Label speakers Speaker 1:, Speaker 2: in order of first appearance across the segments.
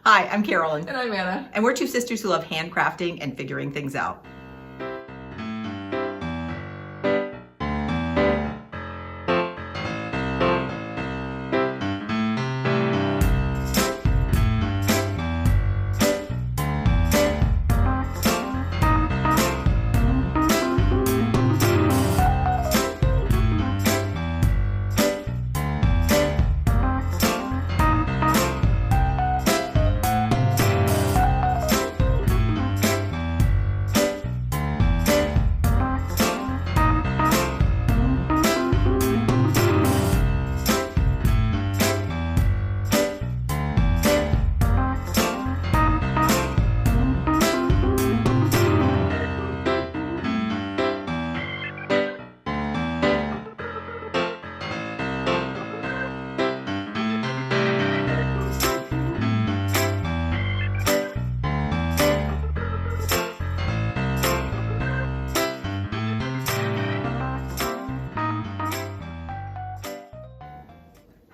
Speaker 1: Hi, I'm Carolyn.
Speaker 2: And I'm Anna.
Speaker 1: And we're two sisters who love handcrafting and figuring things out.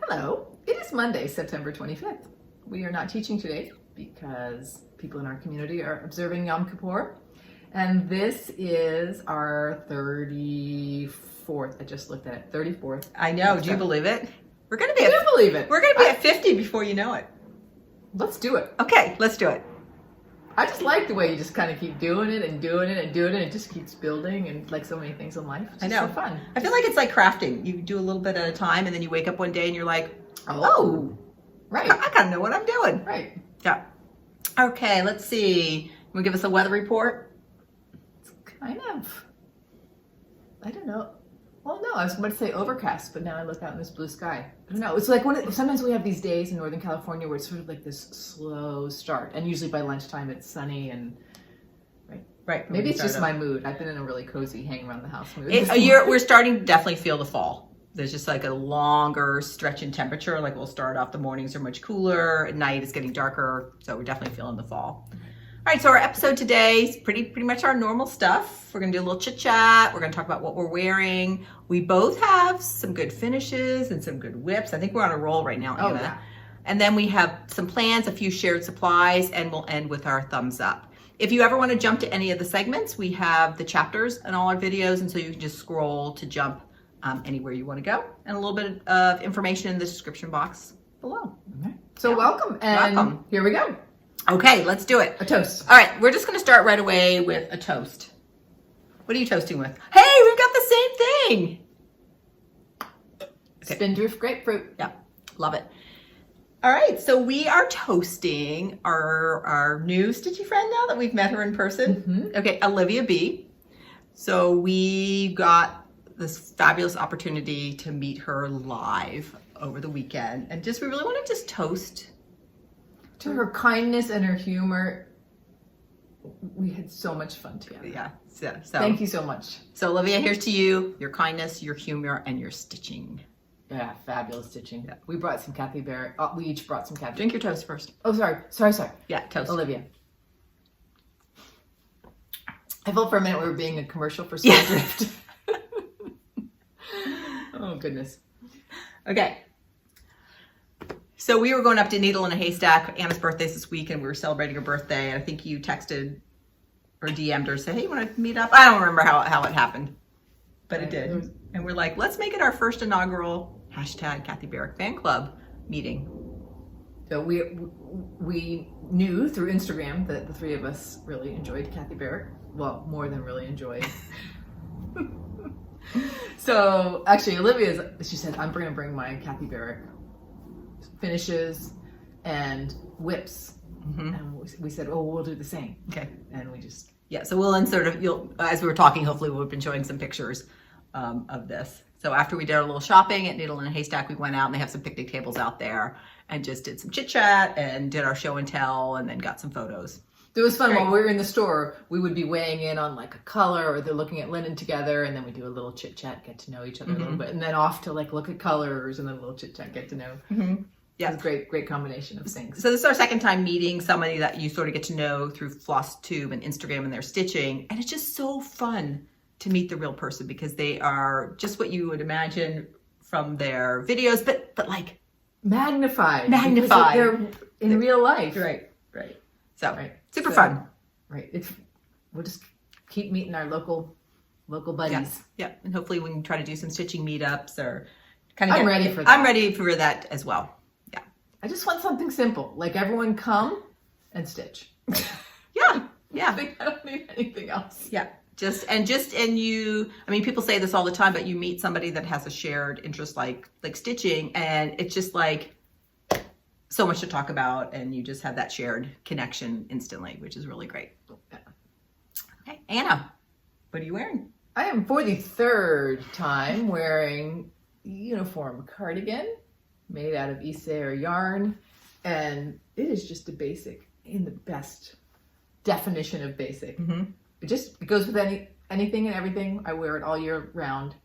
Speaker 2: Hello. It is Monday, September 25th. We are not teaching today because people in our community are observing Yom Kippur. And this is our 34th. I just looked at it. 34th.
Speaker 1: I know. Do you believe it? We're going to be
Speaker 2: I do believe it.
Speaker 1: We're going to be at 50 before you know it.
Speaker 2: Let's do it.
Speaker 1: Okay, let's do it.
Speaker 2: I just like the way you just kind of keep doing it and doing it and doing it. It just keeps building, and like so many things in life. It's
Speaker 1: I
Speaker 2: just
Speaker 1: know.
Speaker 2: so fun.
Speaker 1: I feel like it's like crafting. You do a little bit at a time, and then you wake up one day and you're like, oh,
Speaker 2: Right.
Speaker 1: I kind of know what I'm doing.
Speaker 2: Right.
Speaker 1: Yeah. Okay, let's see. Want to give us a weather report?
Speaker 2: It's kind of, I don't know. Well, no, I was going to say overcast, but now I look out in this blue sky. I don't know. It's like sometimes we have these days in Northern California where it's sort of like this slow start, and usually by lunchtime it's sunny and
Speaker 1: Right.
Speaker 2: maybe it's just my mood. I've been in a really cozy hang around the house mood.
Speaker 1: We're starting to definitely feel the fall. There's just like a longer stretch in temperature. Like we'll start off, the mornings are much cooler, at night it's getting darker, so we're definitely feeling the fall. All right, so our episode today is pretty much our normal stuff. We're gonna do a little chit chat. We're gonna talk about what we're wearing. We both have some good finishes and some good whips. I think we're on a roll right now, Anna.
Speaker 2: Oh, yeah.
Speaker 1: And then we have some plans, a few shared supplies, and we'll end with our thumbs up. If you ever want to jump to any of the segments, we have the chapters in all our videos, and so you can just scroll to jump anywhere you want to go, and a little bit of information in the description box below.
Speaker 2: Okay. So welcome, and here we go.
Speaker 1: Okay, let's do it.
Speaker 2: A toast.
Speaker 1: All right, we're just going to start right away with a toast. What are you toasting with? Hey, we've got the same thing. Okay.
Speaker 2: Spindrift grapefruit.
Speaker 1: Yeah, love it. All right, so we are toasting our new stitchy friend now that we've met her in person.
Speaker 2: Mm-hmm.
Speaker 1: Okay, Olivia B. So we got this fabulous opportunity to meet her live over the weekend, and we really want to just toast
Speaker 2: To her kindness and her humor. We had so much fun together.
Speaker 1: Yeah. So
Speaker 2: Thank you so much.
Speaker 1: So Olivia, here's to you, your kindness, your humor, and your stitching.
Speaker 2: Yeah, fabulous stitching.
Speaker 1: Yeah.
Speaker 2: We brought some Kathy Barrick. We each brought some Kathy.
Speaker 1: Drink your toast first.
Speaker 2: Oh, sorry.
Speaker 1: Yeah, toast.
Speaker 2: Olivia. I felt for a minute we were being a commercial for Spindrift. Oh, goodness.
Speaker 1: Okay. So we were going up to Needle in a Haystack. Anna's birthday's this week, and we were celebrating her birthday. And I think you texted or DM'd her, say, hey, you want to meet up? I don't remember how it happened, but it did. And we're like, let's make it our first inaugural #KathyBarrickFanClub meeting.
Speaker 2: So we knew through Instagram that the three of us really enjoyed Kathy Barrick. Well, more than really enjoyed. So actually, she said, I'm going to bring my Kathy Barrick finishes and whips.
Speaker 1: Mm-hmm.
Speaker 2: And we said, oh, we'll do the same.
Speaker 1: Okay.
Speaker 2: And we just...
Speaker 1: Yeah, so we'll insert, as we were talking, hopefully we've been showing some pictures of this. So after we did our little shopping at Needle in a Haystack, we went out and they have some picnic tables out there and just did some chit chat and did our show and tell and then got some photos.
Speaker 2: It was fun. While we were in the store, we would be weighing in on like a color, or they're looking at linen together, and then we do a little chit chat, get to know each other a little bit, and then off to like look at colors, and then a little chit chat, get to know.
Speaker 1: Mm-hmm. Yeah,
Speaker 2: it's a great combination of things.
Speaker 1: So this is our second time meeting somebody that you sort of get to know through FlossTube and Instagram and their stitching, and it's just so fun to meet the real person because they are just what you would imagine from their videos, but like
Speaker 2: magnified. in real life.
Speaker 1: Right. So
Speaker 2: Right.
Speaker 1: super fun.
Speaker 2: Right. We'll just keep meeting our local buddies.
Speaker 1: Yeah. And hopefully we can try to do some stitching meetups or
Speaker 2: I'm ready for that.
Speaker 1: I'm ready for that as well. Yeah.
Speaker 2: I just want something simple, like everyone come and stitch.
Speaker 1: Yeah.
Speaker 2: I don't need anything else.
Speaker 1: Yeah. People say this all the time, but you meet somebody that has a shared interest like stitching, and it's just like so much to talk about, and you just have that shared connection instantly, which is really great. Okay, Anna, what are you wearing?
Speaker 2: I am for the third time wearing a uniform cardigan made out of Isair yarn, and it is just a basic in the best definition of basic. It goes with anything and everything. I wear it all year round,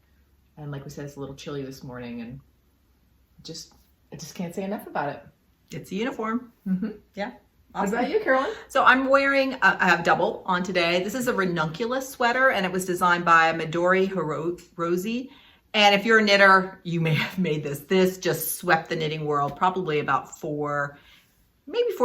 Speaker 2: and like we said, it's a little chilly this morning, and I just can't say enough about it.
Speaker 1: It's a uniform. Yeah. Awesome.
Speaker 2: What about you, Carolyn?
Speaker 1: So I'm wearing, I have double on today. This is a ranunculus sweater, and it was designed by Midori Hirose. And if you're a knitter, you may have made this. This just swept the knitting world probably about 4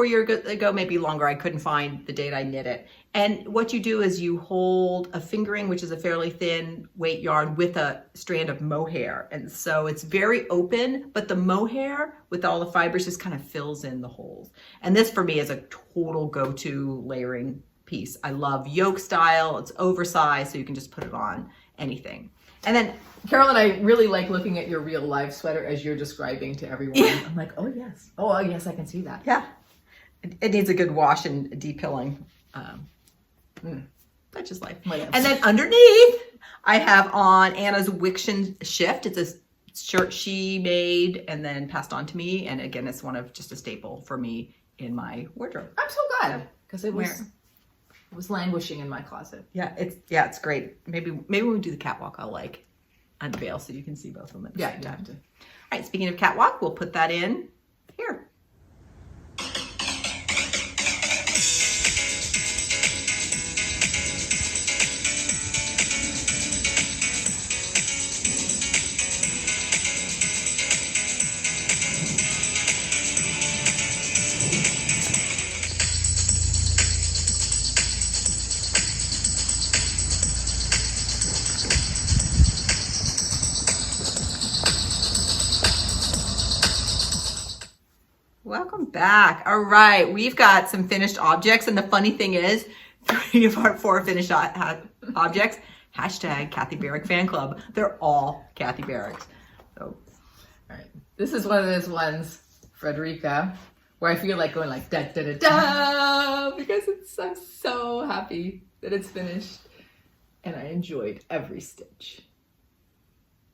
Speaker 1: years ago, maybe longer. I couldn't find the date I knit it. And what you do is you hold a fingering, which is a fairly thin weight yarn, with a strand of mohair. And so it's very open, but the mohair with all the fibers just kind of fills in the holes. And this for me is a total go-to layering piece. I love yoke style. It's oversized, so you can just put it on anything. And then
Speaker 2: Carolyn, I really like looking at your real live sweater as you're describing to everyone. Yeah. I'm like, oh yes, I can see that.
Speaker 1: Yeah, it needs a good wash and depilling. That's just life. And then underneath, I have on Anna's Wiction Shift. It's a shirt she made and then passed on to me. And again, it's just a staple for me in my wardrobe.
Speaker 2: I'm so glad because it was languishing in my closet.
Speaker 1: Yeah, it's great. Maybe when we do the catwalk, I'll unveil so you can see both of them at the same time. All right, speaking of catwalk, we'll put that in here. Welcome back. All right, we've got some finished objects, and the funny thing is, 3 of our 4 finished objects, #KathyBarrickFanClub. They're all Kathy Barricks. So,
Speaker 2: all right, this is one of those ones, Frederika, where I feel like going like da da da da because I'm so happy that it's finished, and I enjoyed every stitch.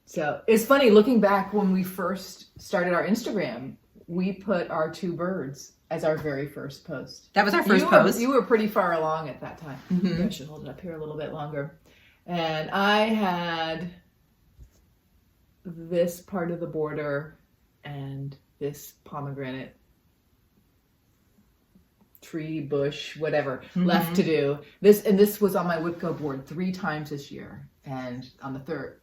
Speaker 2: So it's funny looking back when we first started our Instagram. We put our 2 birds as our very first post.
Speaker 1: That was our first post.
Speaker 2: You were pretty far along at that time. Maybe I should hold it up here a little bit longer. And I had this part of the border and this pomegranate tree, bush, whatever left to do. This was on my Whipco board 3 times this year. And on the third,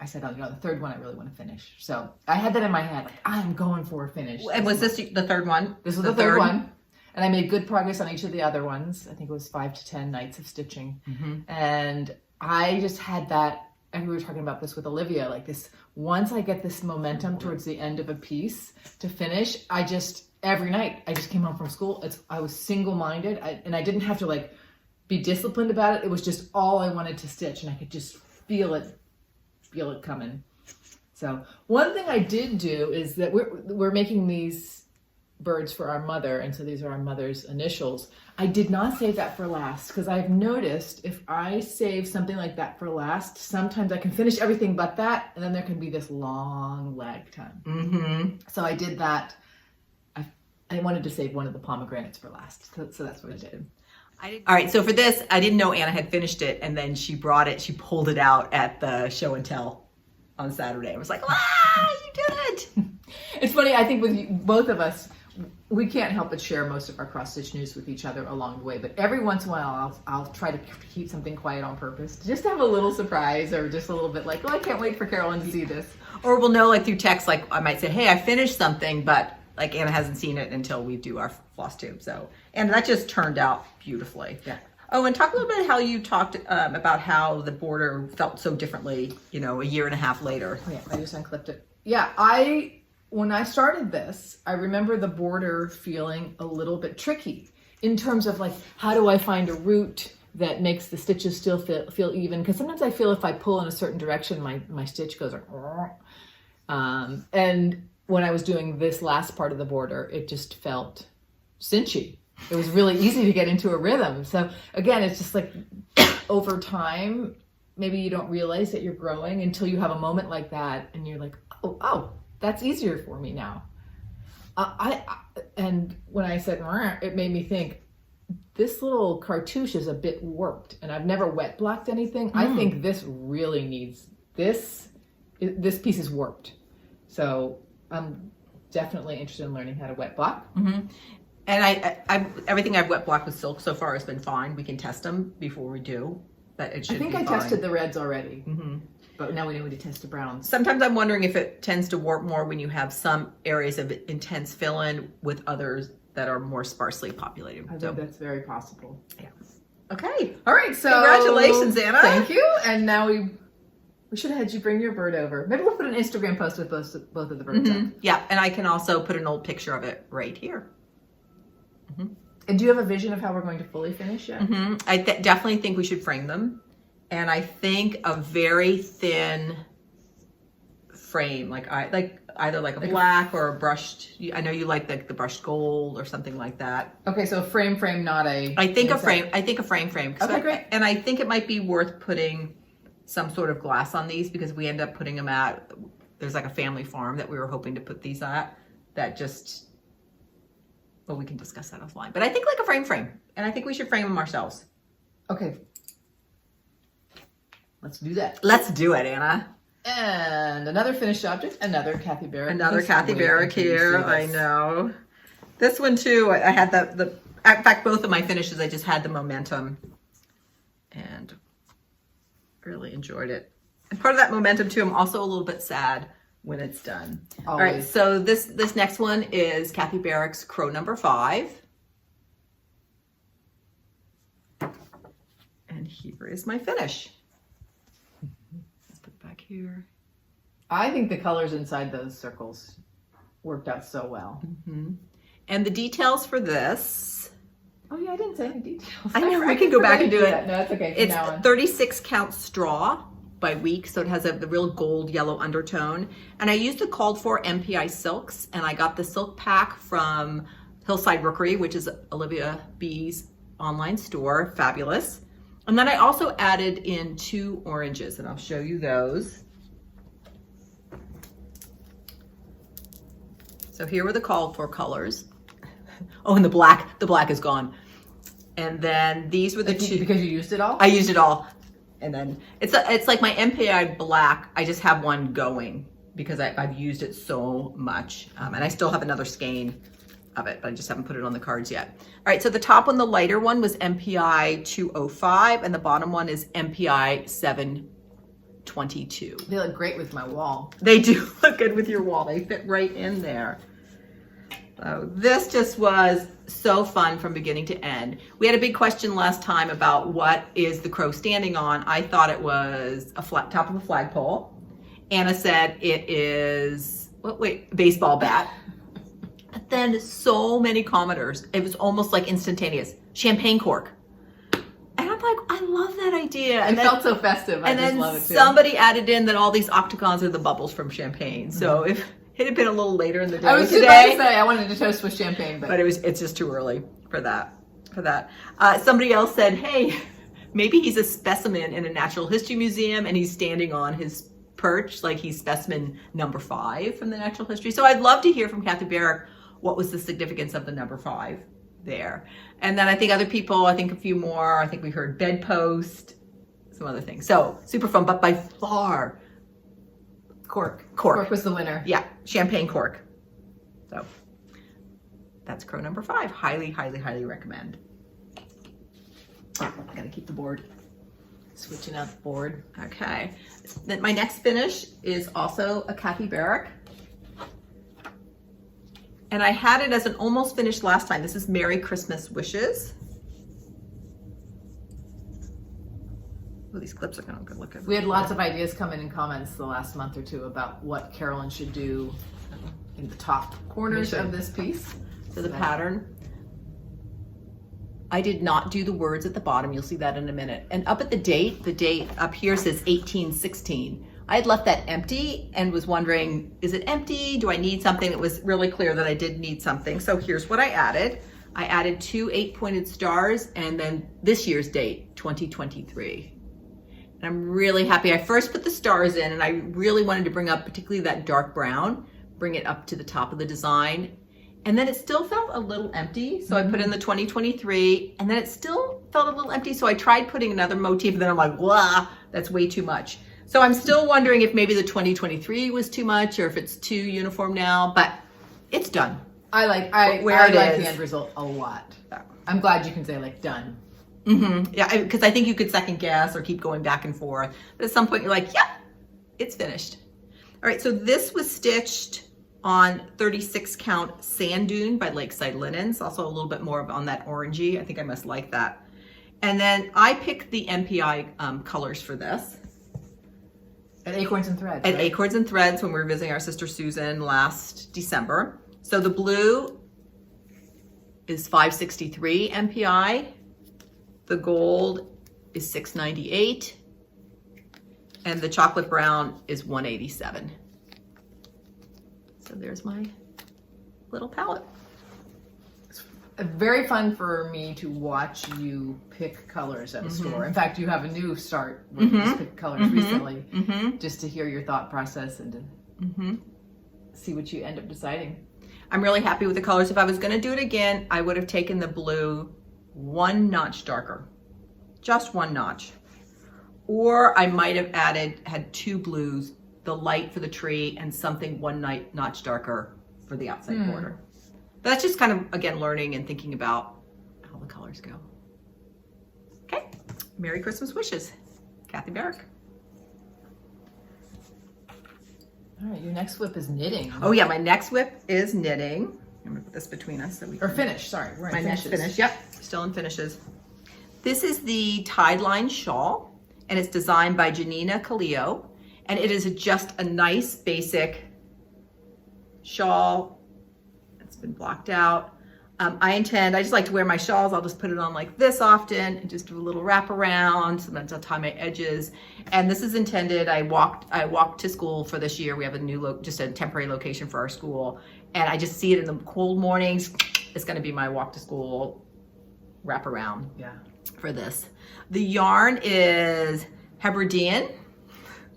Speaker 2: I said, the third one I really want to finish. So I had that in my head. Like, I'm going for a finish.
Speaker 1: And was this the third one?
Speaker 2: This was the third one. And I made good progress on each of the other ones. I think it was 5 to 10 nights of stitching. And I just had that, and we were talking about this with Olivia, like this, once I get this momentum towards the end of a piece to finish, every night, I just came home from school. I was single-minded, and I didn't have to be disciplined about it. It was just all I wanted to stitch, and I could just feel it coming. So one thing I did do is that we're making these birds for our mother, and so these are our mother's initials. I did not save that for last because I've noticed if I save something like that for last, sometimes I can finish everything but that, and then there can be this long lag time. So I did that. I wanted to save one of the pomegranates for last, so that's what I did.
Speaker 1: All right, so for this, I didn't know Anna had finished it, and then she pulled it out at the show and tell on Saturday. I was like, you did it!
Speaker 2: It's funny, I think with both of us, we can't help but share most of our cross-stitch news with each other along the way, but every once in a while, I'll try to keep something quiet on purpose, just to have a little surprise, or just a little bit like, I can't wait for Carolyn to see this.
Speaker 1: Or we'll know through text, I might say, hey, I finished something, but like Anna hasn't seen it until we do our floss tube. So, and that just turned out beautifully.
Speaker 2: Yeah.
Speaker 1: Oh, and talk a little bit how you talked about how the border felt so differently, you know, a year and a half later.
Speaker 2: Oh, yeah, I just unclipped it. Yeah, when I started this, I remember the border feeling a little bit tricky in terms of like, how do I find a route that makes the stitches still feel even? Because sometimes I feel if I pull in a certain direction, my stitch goes like, and when I was doing this last part of the border, it just felt cinchy. It was really easy to get into a rhythm. So again, it's just like over time, maybe you don't realize that you're growing until you have a moment like that, and you're like, oh, that's easier for me now. And when I said, it made me think, this little cartouche is a bit warped, and I've never wet blocked anything. I think this really needs, this piece is warped. So I'm definitely interested in learning how to wet block.
Speaker 1: Mm-hmm. And I everything I've wet blocked with silk so far has been fine. We can test them before we do. But it should be fine.
Speaker 2: Tested the reds already,
Speaker 1: mm-hmm.
Speaker 2: but now we need to test the browns.
Speaker 1: Sometimes I'm wondering if it tends to warp more when you have some areas of intense fill-in with others that are more sparsely populated.
Speaker 2: I think that's very possible.
Speaker 1: Yeah. Okay.
Speaker 2: All right. So
Speaker 1: congratulations, Anna.
Speaker 2: Thank you. And now we should have had you bring your bird over. Maybe we'll put an Instagram post with both of the birds
Speaker 1: mm-hmm.
Speaker 2: up.
Speaker 1: Yeah, and I can also put an old picture of it right here. Mm-hmm.
Speaker 2: And do you have a vision of how we're going to fully finish yet?
Speaker 1: Mm-hmm. I definitely think we should frame them. And I think a very thin frame, like either like a black or a brushed. I know you like the brushed gold or something like that.
Speaker 2: Okay, so frame, not a.
Speaker 1: I think a frame.
Speaker 2: Okay, great.
Speaker 1: And I think it might be worth putting some sort of glass on these, because we end up putting them at. There's like a family farm that we were hoping to put these at. That just. Well, we can discuss that offline. But I think like a frame, and I think we should frame them ourselves.
Speaker 2: Okay. Let's do that.
Speaker 1: Let's do it, Anna.
Speaker 2: And another finished object, another Kathy Barrick.
Speaker 1: Another Kathy Barrick here. I know. This one too. I had the. In fact, both of my finishes, I just had the momentum, and really enjoyed it. And part of that momentum too, I'm also a little bit sad when it's done.
Speaker 2: Always.
Speaker 1: All right. So this next one is Kathy Barrick's Crow number 5. And here is my finish. Back here.
Speaker 2: I think the colors inside those circles worked out so well.
Speaker 1: Mm-hmm. And the details for this.
Speaker 2: Oh yeah, I didn't say any details.
Speaker 1: I know, I can go back and do it.
Speaker 2: No, that's okay.
Speaker 1: It's 36 count straw by week, so it has the real gold yellow undertone. And I used the called for MPI silks, and I got the silk pack from Hillside Rookery, which is Olivia B's online store. Fabulous. And then I also added in 2 oranges, and I'll show you those. So here were the called for colors. Oh, and the black is gone. And then these were the 2.
Speaker 2: Because you used it all?
Speaker 1: I used it all. And then it's like my MPI black, I just have one going because I've used it so much. And I still have another skein of it, but I just haven't put it on the cards yet. All right, so the top one, the lighter one, was MPI 205, and the bottom one is MPI 722.
Speaker 2: They look great with my wall.
Speaker 1: They do look good with your wall. They fit right in there. So this just was so fun from beginning to end. We had a big question last time about what is the crow standing on. I thought it was a top of a flagpole. Anna said it is, baseball bat. But then so many commenters, it was almost like instantaneous. Champagne cork. And I'm like, I love that idea. And
Speaker 2: it felt so festive. I just love it too.
Speaker 1: Somebody added in that all these octagons are the bubbles from champagne. So if it had been a little later in the day
Speaker 2: I was
Speaker 1: today,
Speaker 2: about to say I wanted to toast with champagne, but
Speaker 1: it's just too early for that. Somebody else said, hey, maybe he's a specimen in a natural history museum and he's standing on his perch like he's specimen number 5 from the natural history. So I'd love to hear from Kathy Barrick what was the significance of the number 5 there. And then I think other people, a few more, I think we heard bedpost, some other things. So super fun, but by far, cork.
Speaker 2: Cork was the winner.
Speaker 1: Yeah, champagne cork. So that's crow number 5. Highly, highly, highly recommend. I gotta keep the board.
Speaker 2: Switching out the board.
Speaker 1: Okay. Then my next finish is also a Kathy Barrick. And I had it as an almost finished last time. This is Merry Christmas Wishes. Oh, these clips are gonna look good.
Speaker 2: We had lots of ideas come in comments the last month or two about what Carolyn should do in the top corners of this piece.
Speaker 1: So the pattern. I did not do the words at the bottom. You'll see that in a minute. And up at the date up here says 1816. I had left that empty and was wondering, is it empty? Do I need something? It was really clear that I did need something. So here's what I added. I added 2 8-pointed stars and then this year's date, 2023. And I'm really happy. I first put the stars in and I really wanted to bring up particularly that dark brown, bring it up to the top of the design. And then it still felt a little empty. So I put in the 2023 and then it still felt a little empty. So I tried putting another motif and then I'm like, wow, that's way too much. So I'm still wondering if maybe the 2023 was too much or if it's too uniform now, but it's done.
Speaker 2: I like the end result a lot. I'm glad you can say like done.
Speaker 1: Mm-hmm. Yeah, because I think you could second guess or keep going back and forth. But at some point you're like, yeah, it's finished. All right, so this was stitched on 36 count Sand Dune by Lakeside Linens. Also a little bit more on that orangey. I think I must like that. And then I picked the MPI colors for this.
Speaker 2: At Acorns and Threads.
Speaker 1: At
Speaker 2: right?
Speaker 1: Acorns and Threads when we were visiting our sister Susan last December. So the blue is 563 MPI. The gold is 698. And the chocolate brown is 187. So there's my little palette.
Speaker 2: It's very fun for me to watch you pick colors at a store. In fact, you have a new start where you just pick colors recently, just to hear your thought process and to see what you end up deciding.
Speaker 1: I'm really happy with the colors. If I was going to do it again, I would have taken the blue 1 notch darker, just 1 notch. Or I might have had 2 blues, the light for the tree and something 1 notch darker for the outside border. But that's just kind of, again, learning and thinking about how the colors go. Okay, Merry Christmas wishes, Kathy Barrick.
Speaker 2: All right, your next whip is knitting.
Speaker 1: Oh yeah, my next whip is knitting. I'm gonna put this between us so we can...
Speaker 2: Or finish, sorry. We're in
Speaker 1: my
Speaker 2: finishes.
Speaker 1: next finish, yep, still in finishes. This is the Tidelines shawl, and it's designed by Janina, Kallio, and it is just a nice basic shawl. It's been blocked out. I just like to wear my shawls. I'll just put it on like this often and just do a little wrap around. Sometimes I'll tie my edges. And this is intended, I walked to school for this year. We have a new, just a temporary location for our school. And I just see it in the cold mornings. It's gonna be my walk to school wrap around for this. The yarn is Hebridean.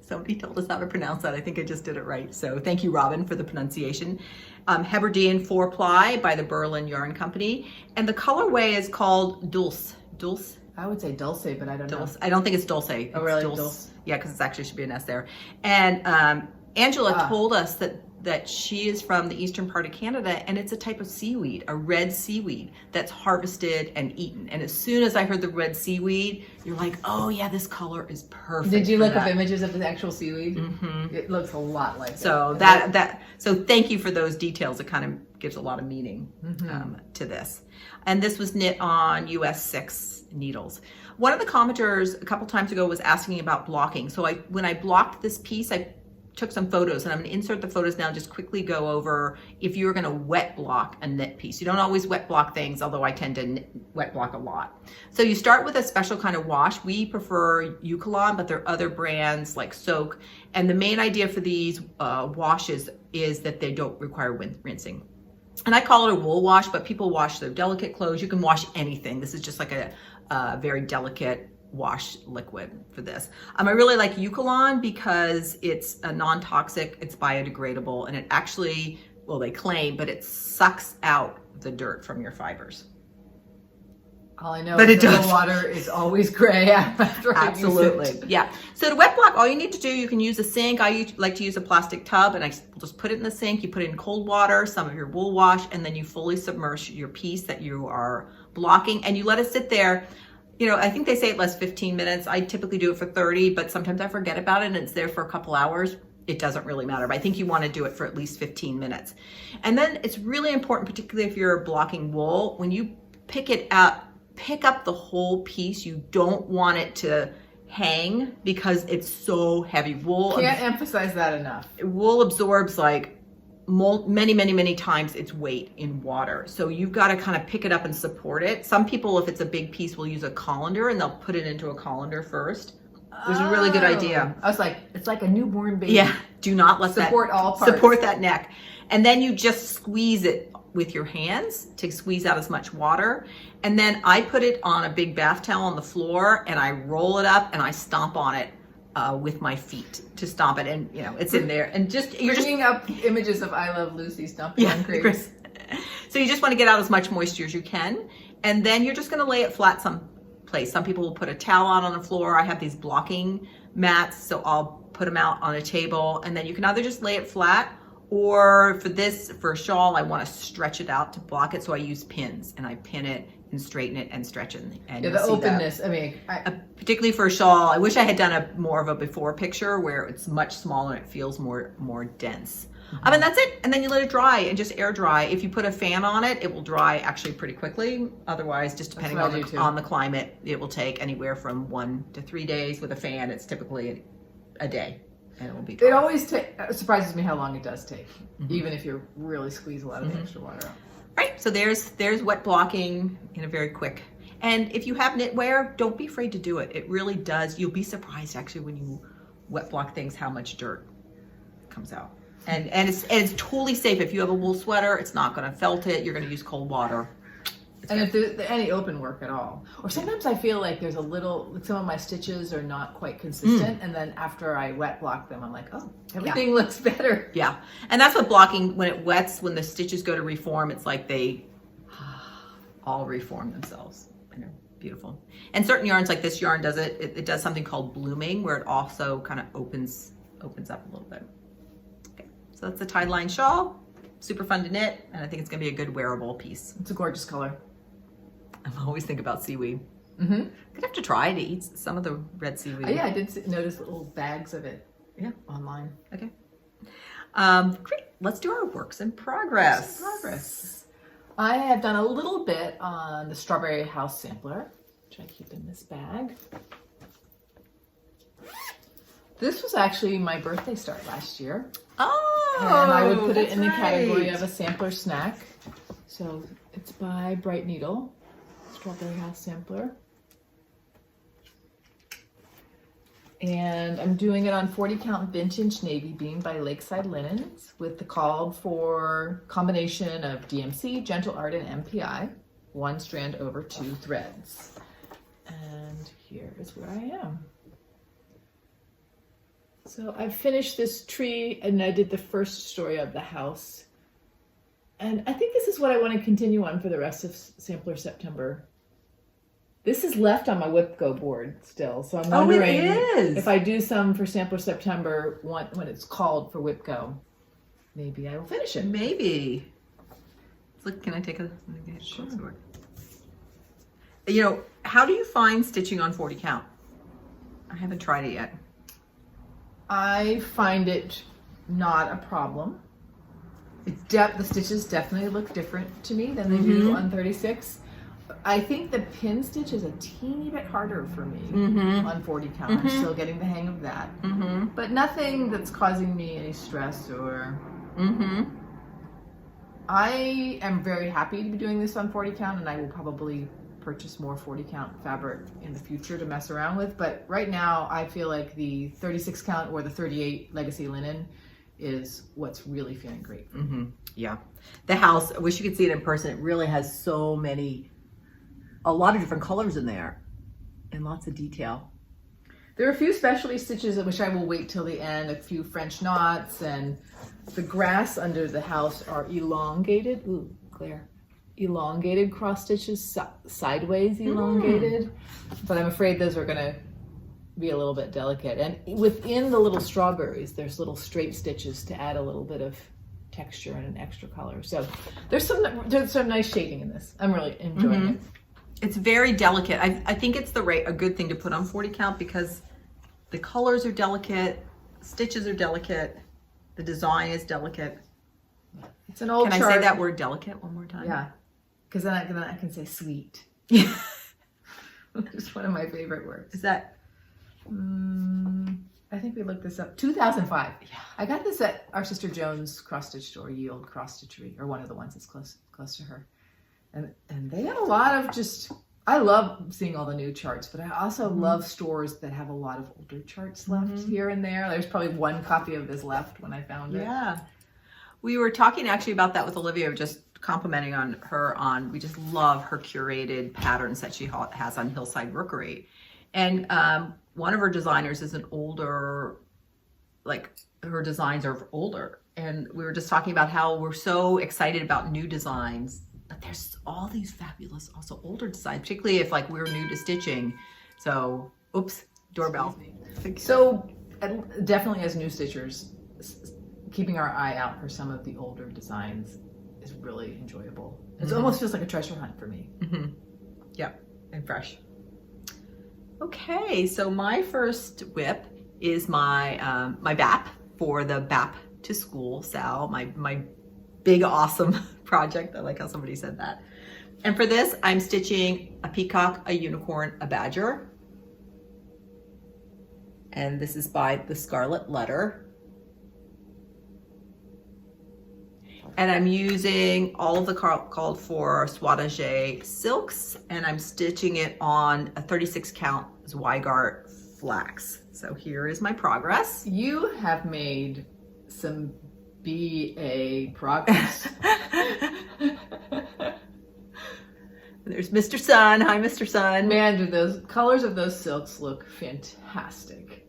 Speaker 1: Somebody told us how to pronounce that. I think I just did it right. So thank you, Robin, for the pronunciation. Hebridean 4-ply by the Berlin Yarn Company. And the colorway is called Dulce. Dulce?
Speaker 2: I would say dulce, but I don't know.
Speaker 1: I don't think it's dulce.
Speaker 2: Oh, really? Dulce.
Speaker 1: Yeah, because it actually should be an S there. And Angela told us that she is from the eastern part of Canada, and it's a type of seaweed, a red seaweed that's harvested and eaten. And as soon as I heard the red seaweed, you're like, oh yeah, this color is perfect.
Speaker 2: Did you look up images of the actual seaweed? It looks a lot like
Speaker 1: so so thank you for those details. It kind of gives a lot of meaning to this. And this was knit on US 6 needles. One of the commenters a couple times ago was asking about blocking. So when I blocked this piece, I took some photos, and I'm going to insert the photos now, just quickly go over if you're going to wet block a knit piece. You don't always wet block things, although I tend to wet block a lot. So you start with a special kind of wash. We prefer Eucalyptus, but there are other brands like Soak. And the main idea for these washes is that they don't require rinsing. And I call it a wool wash, but people wash their delicate clothes. You can wash anything. This is just like a very delicate wash liquid for this. I really like Eucalyptus because it's a non-toxic, it's biodegradable, and it actually, well, they claim, but it sucks out the dirt from your fibers.
Speaker 2: All I know is the water is always gray after I use it.
Speaker 1: Yeah. So to wet block, all you need to do, you can use a sink. I like to use a plastic tub, and I just put it in the sink. You put it in cold water, some of your wool wash, and then you fully submerge your piece that you are blocking, and you let it sit there. You know, I think they say it lasts 15 minutes. I typically do it for 30, but sometimes I forget about it and it's there for a couple hours. it doesn't really matter. But I think you want to do it for at least 15 minutes. And then it's really important, particularly if you're blocking wool, when you pick up the whole piece. You don't want it to hang because it's so heavy. Wool.
Speaker 2: Can't emphasize that enough.
Speaker 1: Wool absorbs like many times its weight in water. So you've got to kind of pick it up and support it. Some people, if it's a big piece, will use a colander and they'll put it into a colander first. Which is a really good idea.
Speaker 2: I was like, it's like a newborn baby.
Speaker 1: Yeah, do not let
Speaker 2: support all parts.
Speaker 1: Support that neck. And then you just squeeze it with your hands to squeeze out as much water. And then I put it on a big bath towel on the floor and I roll it up and I stomp on it with my feet to stomp it. And it's in there. And you're
Speaker 2: bringing up images of I Love Lucy stomping on Grace.
Speaker 1: So you just want to get out as much moisture as you can. And then you're just going to lay it flat someplace. Some people will put a towel out on the floor. I have these blocking mats, so I'll put them out on a table. And then you can either just lay it flat, or for a shawl, I want to stretch it out to block it. So I use pins and I pin it and straighten it and stretch it. And
Speaker 2: the openness.
Speaker 1: That.
Speaker 2: I mean,
Speaker 1: particularly for a shawl, I wish I had done more of a before picture where it's much smaller and it feels more dense. And that's it. And then you let it dry and just air dry. If you put a fan on it, it will dry actually pretty quickly. Otherwise, just depending on the climate, it will take anywhere from 1 to 3 days. With a fan, it's typically a day. And it will be dry.
Speaker 2: It always surprises me how long it does take, even if you really squeeze a lot of the extra water out.
Speaker 1: Right, so there's wet blocking in a very quick. And if you have knitwear, don't be afraid to do it. It really does. You'll be surprised actually when you wet block things how much dirt comes out. And it's totally safe. If you have a wool sweater, it's not going to felt it. You're going to use cold water.
Speaker 2: And if there's any open work at all, or sometimes I feel like there's some of my stitches are not quite consistent, and then after I wet block them, I'm like, oh, everything looks better.
Speaker 1: Yeah, and that's what blocking, when it wets, when the stitches go to reform, it's like they all reform themselves. And they're beautiful. And certain yarns, like this yarn does it does something called blooming, where it also kind of opens up a little bit. Okay, so that's the Tideline shawl. Super fun to knit, and I think it's going to be a good wearable piece.
Speaker 2: It's a gorgeous color.
Speaker 1: I always think about seaweed.
Speaker 2: Mm-hmm.
Speaker 1: Could have to try to eat some of the red seaweed.
Speaker 2: Yeah, I did notice little bags of it. Yeah, online.
Speaker 1: Okay. Great. Let's do our works in progress.
Speaker 2: I have done a little bit on the Strawberry House sampler, which I keep in this bag. This was actually my birthday start last year.
Speaker 1: Oh,
Speaker 2: and I would put it in the category of a sampler snack. So it's by Brightneedle, Strawberry House sampler. And I'm doing it on 40 count vintage navy beam by Lakeside Linens with the called for combination of DMC, Gentle Art, and MPI, 1 strand over 2 threads. And here is where I am. So I finished this tree and I did the first story of the house. And I think this is what I want to continue on for the rest of Sampler September. This is left on my WhipGo board still, so I'm wondering if I do some for Sampler September when it's called for WhipGo, maybe I will finish it.
Speaker 1: Maybe. Look, can I take a
Speaker 2: Sure.
Speaker 1: sword? How do you find stitching on 40 count? I haven't tried it yet.
Speaker 2: I find it not a problem. The stitches definitely look different to me than they do on 36. I think the pin stitch is a teeny bit harder for me on 40 count. I'm still getting the hang of that. But nothing that's causing me any stress or... I am very happy to be doing this on 40 count, and I will probably purchase more 40 count fabric in the future to mess around with. But right now, I feel like the 36 count or the 38 legacy linen is what's really feeling great.
Speaker 1: Yeah. The house, I wish you could see it in person. It really has a lot of different colors in there and lots of detail.
Speaker 2: There are a few specialty stitches which I will wait till the end, a few French knots, and the grass under the house are elongated. Ooh, glare. Elongated cross stitches, sideways elongated. But I'm afraid those are gonna be a little bit delicate. And within the little strawberries, there's little straight stitches to add a little bit of texture and an extra color. So there's some nice shading in this. I'm really enjoying it.
Speaker 1: It's very delicate. I think it's a good thing to put on 40 count because the colors are delicate. stitches are delicate. The design is delicate.
Speaker 2: It's an old
Speaker 1: Can
Speaker 2: chart.
Speaker 1: I say that word delicate one more time?
Speaker 2: Yeah, because then I can say sweet.
Speaker 1: Yeah.
Speaker 2: It's one of my favorite words.
Speaker 1: Is that?
Speaker 2: I think we looked this up. 2005.
Speaker 1: Yeah.
Speaker 2: I got this at our sister Joan's cross stitch store, Yield Cross Stitchery, or one of the ones that's close to her. And they had a lot of just. I love seeing all the new charts, but I also love stores that have a lot of older charts left here and there. There's probably one copy of this left when I found it.
Speaker 1: Yeah. We were talking actually about that with Olivia, just complimenting on her we just love her curated patterns that she has on Hillside Rookery. And one of her designers is an older, like her designs are older. And we were just talking about how we're so excited about new designs, but there's all these fabulous also older designs, particularly if like we're new to stitching. So, oops, doorbell.
Speaker 2: So definitely as new stitchers, keeping our eye out for some of the older designs is really enjoyable. It almost feels like a treasure hunt for me.
Speaker 1: Yep, and fresh. Okay, so my first whip is my my BAP for the BAP to School Sal, my big awesome project. I like how somebody said that. And for this, I'm stitching a peacock, a unicorn, a badger. And this is by the Scarlet Letter. And I'm using all of the called for Swatagé silks, and I'm stitching it on a 36 count Zweigart flax. So here is my progress.
Speaker 2: You have made some BA progress.
Speaker 1: There's Mr. Sun. Hi, Mr. Sun.
Speaker 2: Man, do those colors of those silks look fantastic.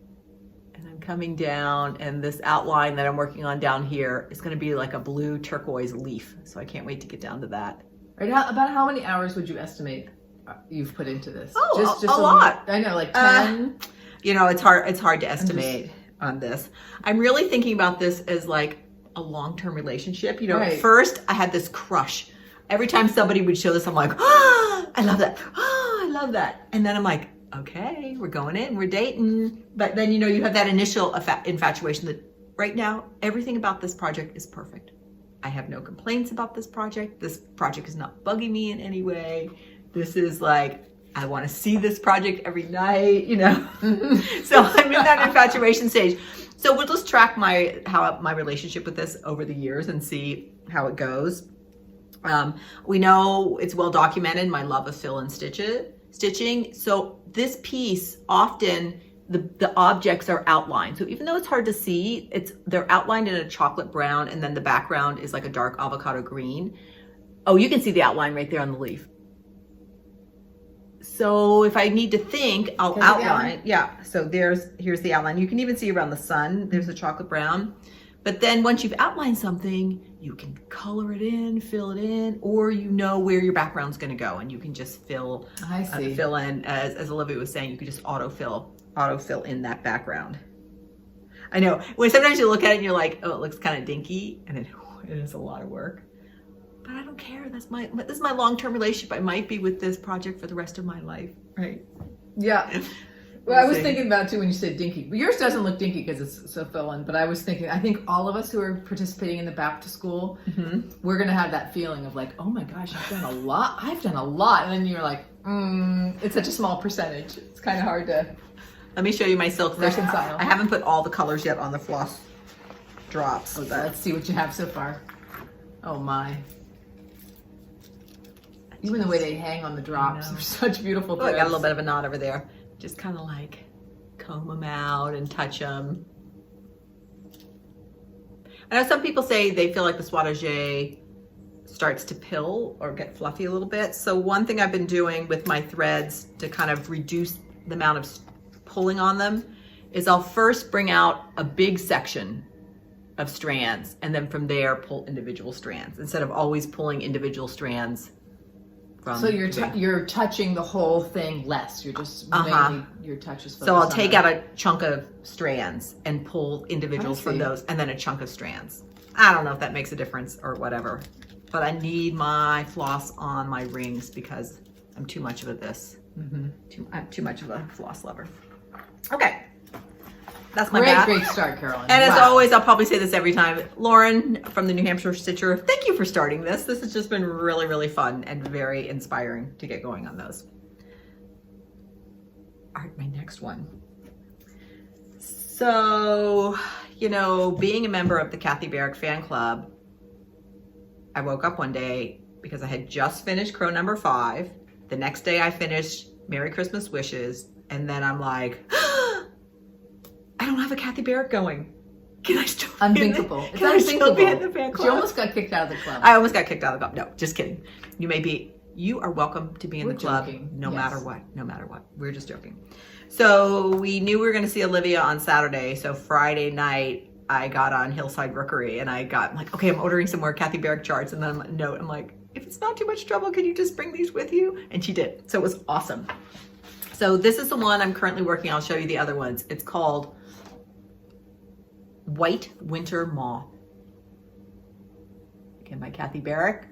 Speaker 1: And I'm coming down, and this outline that I'm working on down here is going to be like a blue turquoise leaf. So I can't wait to get down to that.
Speaker 2: Right, about how many hours would you estimate you've put into this?
Speaker 1: Oh,
Speaker 2: just
Speaker 1: a lot.
Speaker 2: I know, like 10.
Speaker 1: You know, it's hard to estimate on this. I'm really thinking about this as like a long-term relationship. You know,
Speaker 2: Right.
Speaker 1: At first I had this crush. Every time somebody would show this, I'm like, oh, I love that. Oh, I love that. And then I'm like, okay, we're going in, we're dating. But then, you know, you have that initial infatuation that right now, everything about this project is perfect. I have no complaints about this project. This project is not bugging me in any way. This is like, I want to see this project every night, you know. So I'm in that infatuation stage. So we'll just track my relationship with this over the years and see how it goes. We know it's well documented, my love of fill and stitching. So this piece, often the objects are outlined. So even though it's hard to see, they're outlined in a chocolate brown, and then the background is like a dark avocado green. Oh, you can see the outline right there on the leaf. So if I need to think, I'll outline. Yeah, so here's the outline. You can even see around the sun, there's the chocolate brown. But then once you've outlined something, you can color it in, fill it in, or you know where your background's gonna go, and you can just fill in, as Olivia was saying, you could just autofill in that background. I know, when sometimes you look at it and you're like, oh, it looks kind of dinky, and it is a lot of work. But I don't care, this is my long-term relationship. I might be with this project for the rest of my life, right?
Speaker 2: Yeah. Well, I was thinking about too when you said dinky. But yours doesn't look dinky because it's so fill-in. But I was thinking, I think all of us who are participating in the Back to School, we're going to have that feeling of like, oh my gosh, I've done a lot. And then you're like, it's such a small percentage. It's kind of hard to.
Speaker 1: Let me show you my silks.
Speaker 2: Reconcile.
Speaker 1: I haven't put all the colors yet on the floss drops.
Speaker 2: Okay, let's see what you have so far. Oh my. Even the way they hang on the drops, they're such beautiful threads.
Speaker 1: Oh, I got a little bit of a knot over there. Just kind of like comb them out and touch them. I know some people say they feel like the Swatagé starts to pill or get fluffy a little bit. So one thing I've been doing with my threads to kind of reduce the amount of pulling on them is I'll first bring out a big section of strands, and then from there pull individual strands instead of always pulling individual strands.
Speaker 2: So you're touching the whole thing less. You're just mainly your touch is focused.
Speaker 1: So I'll take out a chunk of strands and pull individuals from those, and then a chunk of strands. I don't know if that makes a difference or whatever, but I need my floss on my rings because I'm too much of a I'm too much of a floss lover. Okay. That's my bad.
Speaker 2: Great start, Carolyn.
Speaker 1: And as
Speaker 2: Wow.
Speaker 1: always, I'll probably say this every time. Lauren from the New Hampshire Stitcher, thank you for starting this. This has just been really, really fun and very inspiring to get going on those. All right, my next one. So, you know, being a member of the Kathy Barrick fan club, I woke up one day because I had just finished Crow number 5. The next day I finished Merry Christmas Wishes. And then I'm like, I don't have a Kathy Barrick going. Can I still be
Speaker 2: Unthinkable.
Speaker 1: in
Speaker 2: It's
Speaker 1: can I still be in
Speaker 2: unthinkable.
Speaker 1: the fan
Speaker 2: She
Speaker 1: club?
Speaker 2: almost got kicked out of the club.
Speaker 1: I almost got kicked out of the club. No, just kidding. You are welcome to be in
Speaker 2: We're
Speaker 1: the club
Speaker 2: joking.
Speaker 1: no
Speaker 2: Yes.
Speaker 1: matter what. No matter what. We're just joking. So we knew we were going to see Olivia on Saturday. So Friday night, I got on Hillside Rookery and I'm like, okay, I'm ordering some more Kathy Barrick charts. And then I'm like, if it's not too much trouble, can you just bring these with you? And she did. So it was awesome. So this is the one I'm currently working on. I'll show you the other ones. It's called White Winter Moth. Again, by Kathy Barrick.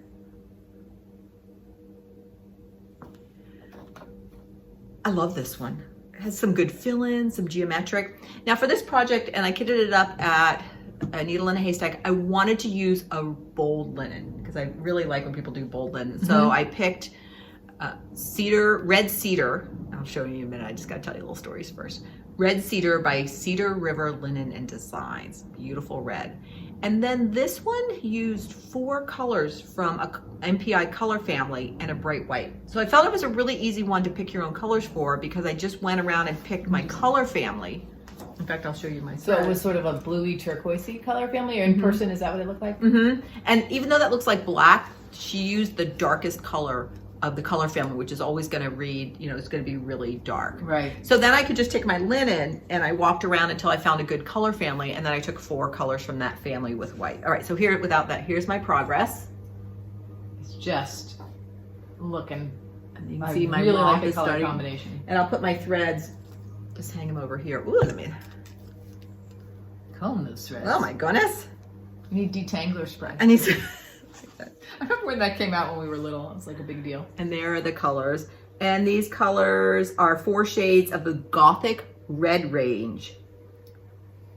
Speaker 1: I love this one. It has some good fill-in, some geometric. Now for this project, and I kitted it up at a needle in a haystack, I wanted to use a bold linen because I really like when people do bold linen. So I picked red cedar. I'll show you in a minute. I just got to tell you little stories first. Red Cedar by Cedar River Linen and Designs. Beautiful red. And then this one used 4 colors from a MPI color family and a bright white. So I felt it was a really easy one to pick your own colors for because I just went around and picked my color family. In fact, I'll show you my
Speaker 2: So
Speaker 1: thread.
Speaker 2: it was sort of a bluey turquoisey color family, or in person, is that what it looked like?
Speaker 1: And even though that looks like black, she used the darkest color of the color family, which is always going to read, you know, it's going to be really dark.
Speaker 2: Right.
Speaker 1: So then I could just take my linen and I walked around until I found a good color family, and then I took 4 colors from that family with white. All right, so here, without that, here's my progress.
Speaker 2: It's just looking.
Speaker 1: And you can
Speaker 2: I
Speaker 1: see my
Speaker 2: really
Speaker 1: moth
Speaker 2: like the
Speaker 1: is
Speaker 2: color
Speaker 1: starting.
Speaker 2: combination.
Speaker 1: And I'll put my threads, just hang them over here. Ooh, let me,
Speaker 2: Comb those threads.
Speaker 1: oh my goodness.
Speaker 2: You need detangler spray.
Speaker 1: I need to,
Speaker 2: I remember when that came out when we were little. It was like a big deal.
Speaker 1: and there are the colors. And these colors are 4 shades of the Gothic Red range.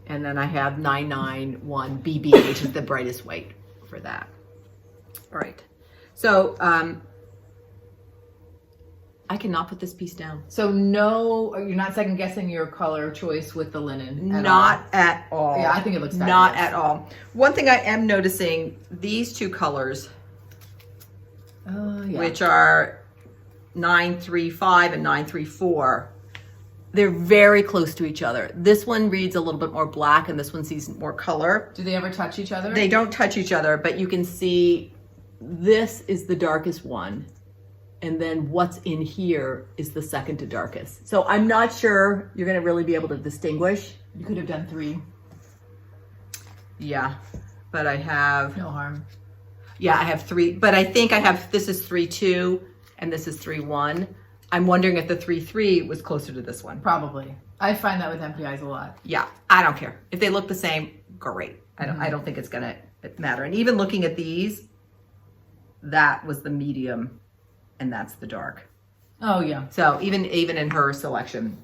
Speaker 1: And then I have 991 BB, which is the brightest white for that. All right. So I cannot put this piece down.
Speaker 2: So no, you're not second guessing your color choice with the linen at
Speaker 1: Not
Speaker 2: all.
Speaker 1: at all.
Speaker 2: Yeah, I think it looks
Speaker 1: not
Speaker 2: fabulous.
Speaker 1: at all. One thing I am noticing, these 2 colors,
Speaker 2: Oh, yeah.
Speaker 1: which are 935 and 934, they're very close to each other. This one reads a little bit more black and this one sees more color.
Speaker 2: Do they ever touch each other?
Speaker 1: They don't touch each other, but you can see this is the darkest one. And then what's in here is the second to darkest. So I'm not sure you're going to really be able to distinguish.
Speaker 2: You could have done 3.
Speaker 1: Yeah, but I have,
Speaker 2: No harm.
Speaker 1: yeah, I have 3, but I think I have, this is 3-2 and this is 3-1. I'm wondering if the 3-3 was closer to this one.
Speaker 2: Probably. I find that with MPIs a lot.
Speaker 1: Yeah, I don't care. If they look the same, great. I don't think it's going to matter. And even looking at these, that was the medium and that's the dark.
Speaker 2: Oh, yeah.
Speaker 1: So even in her selection.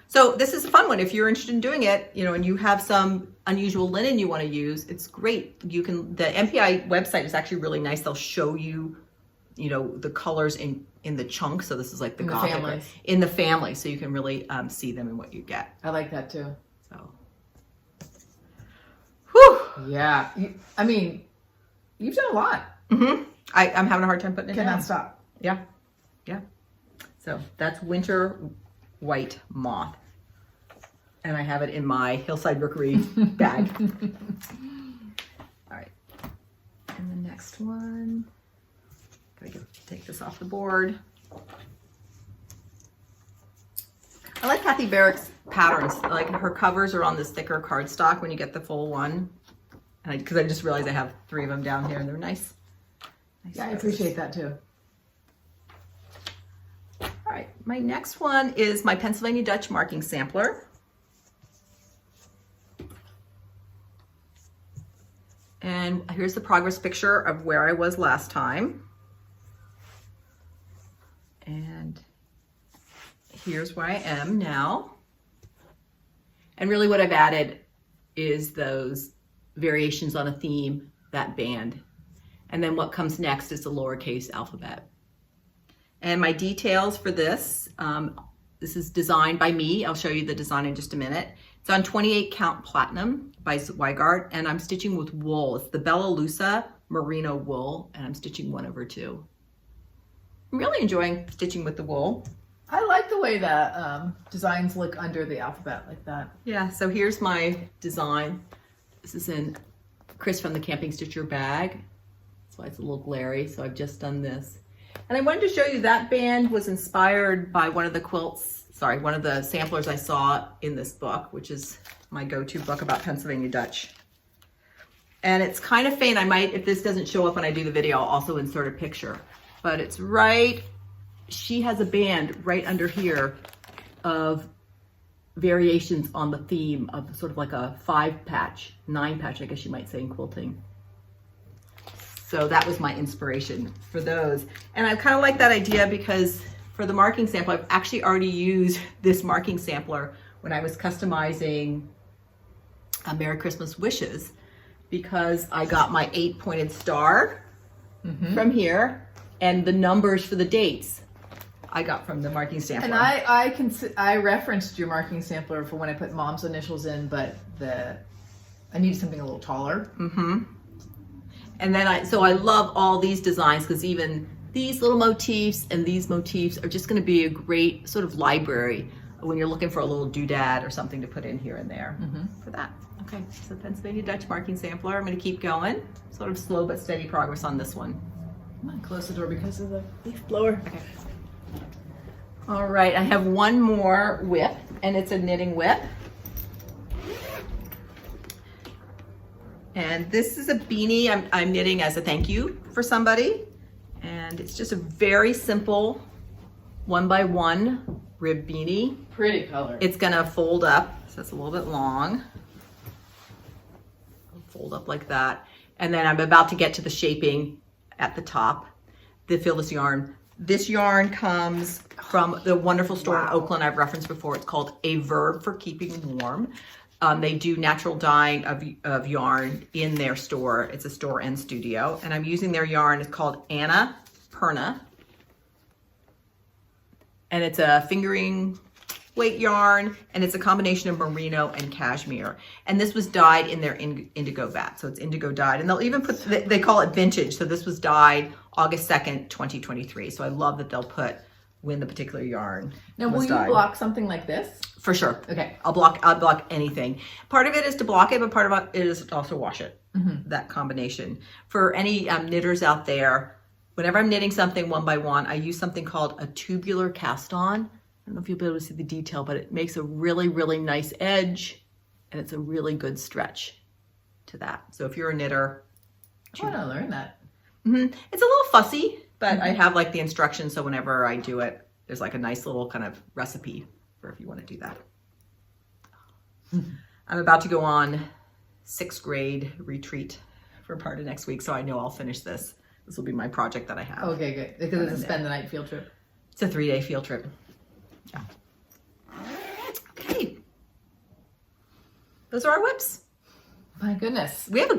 Speaker 1: So this is a fun one. If you're interested in doing it, you know, and you have some unusual linen you want to use, it's great. You can, the MPI website is actually really nice. They'll show you, you know, the colors in the chunks. So this is like the
Speaker 2: In the
Speaker 1: Gothic,
Speaker 2: families.
Speaker 1: in the family. So you can really see them and what you get.
Speaker 2: I like that too.
Speaker 1: So, whew.
Speaker 2: Yeah. I mean, you've done a lot.
Speaker 1: I'm having a hard time putting it
Speaker 2: Cannot
Speaker 1: down.
Speaker 2: stop.
Speaker 1: Yeah. Yeah. So that's Winter White Moth. And I have it in my Hillside Rookery bag. All right. And the next one, gotta take this off the board. I like Kathy Barrick's patterns. Like her covers are on this thicker cardstock when you get the full one. And because I just realized I have 3 of them down here and they're nice.
Speaker 2: Yeah, I appreciate that too.
Speaker 1: All right, my next one is my Pennsylvania Dutch marking sampler. And here's the progress picture of where I was last time. And here's where I am now. And really what I've added is those variations on a theme, that band. And then what comes next is the lowercase alphabet. And my details for this, this is designed by me. I'll show you the design in just a minute. It's on 28 count platinum by Zweigart, and I'm stitching with wool. It's the Bella Lusa merino wool, and I'm stitching 1/2. I'm really enjoying stitching with the wool.
Speaker 2: I like the way that designs look under the alphabet like that.
Speaker 1: Yeah, so here's my design. This is in Chris from the Camping Stitcher bag. That's why it's a little glary, so I've just done this. And I wanted to show you that band was inspired by one of the samplers I saw in this book, which is my go-to book about Pennsylvania Dutch. And it's kind of faint. I might, if this doesn't show up when I do the video, I'll also insert a picture. But it's right, she has a band right under here of variations on the theme of sort of like a 5-patch, 9-patch, I guess you might say in quilting. So that was my inspiration for those. And I kind of like that idea because for the marking sample, I've actually already used this marking sampler when I was customizing Merry Christmas wishes, because I got my 8-pointed star from here, and the numbers for the dates I got from the marking sampler.
Speaker 2: And I referenced your marking sampler for when I put mom's initials in, but I needed something a little taller.
Speaker 1: And then I love all these designs, because even these little motifs and these motifs are just going to be a great sort of library when you're looking for a little doodad or something to put in here and there for that. Okay, so Pennsylvania Dutch marking sampler. I'm going to keep going. Sort of slow but steady progress on this one.
Speaker 2: I'm going to close the door because of the leaf blower.
Speaker 1: Okay. All right, I have one more whip, and it's a knitting whip. And this is a beanie I'm knitting as a thank you for somebody. And it's just a very simple 1x1 rib beanie.
Speaker 2: Pretty color.
Speaker 1: It's gonna fold up, so it's a little bit long. Fold up like that. And then I'm about to get to the shaping at the top. The fill this yarn. This yarn comes from the wonderful store in Oakland I've referenced before. It's called A Verb for Keeping Warm. They do natural dyeing of yarn in their store. It's a store and studio. And I'm using their yarn. It's called Anna Perna. And it's a fingering weight yarn. And it's a combination of merino and cashmere. And this was dyed in their indigo vat. So it's indigo dyed. And they'll even put, they call it vintage. So this was dyed August 2nd, 2023. So I love that they'll put when the particular yarn
Speaker 2: Now, will you block something like this?
Speaker 1: For sure.
Speaker 2: Okay.
Speaker 1: I'll block anything. Part of it is to block it, but part of it is also wash it. That combination. For any knitters out there, whenever I'm knitting something 1x1, I use something called a tubular cast on. I don't know if you'll be able to see the detail, but it makes a really, really nice edge, and it's a really good stretch to that. So if you're a knitter,
Speaker 2: I want to learn that.
Speaker 1: It's a little fussy, but I have like the instructions, so whenever I do it, there's like a nice little kind of recipe for if you want to do that. I'm about to go on 6th grade retreat for part of next week, so I know I'll finish this. This will be my project that I have.
Speaker 2: Okay, good. Because it's a spend the night field trip.
Speaker 1: It's a 3-day field trip. Yeah. Okay. Those are our whips.
Speaker 2: My goodness.
Speaker 1: We have a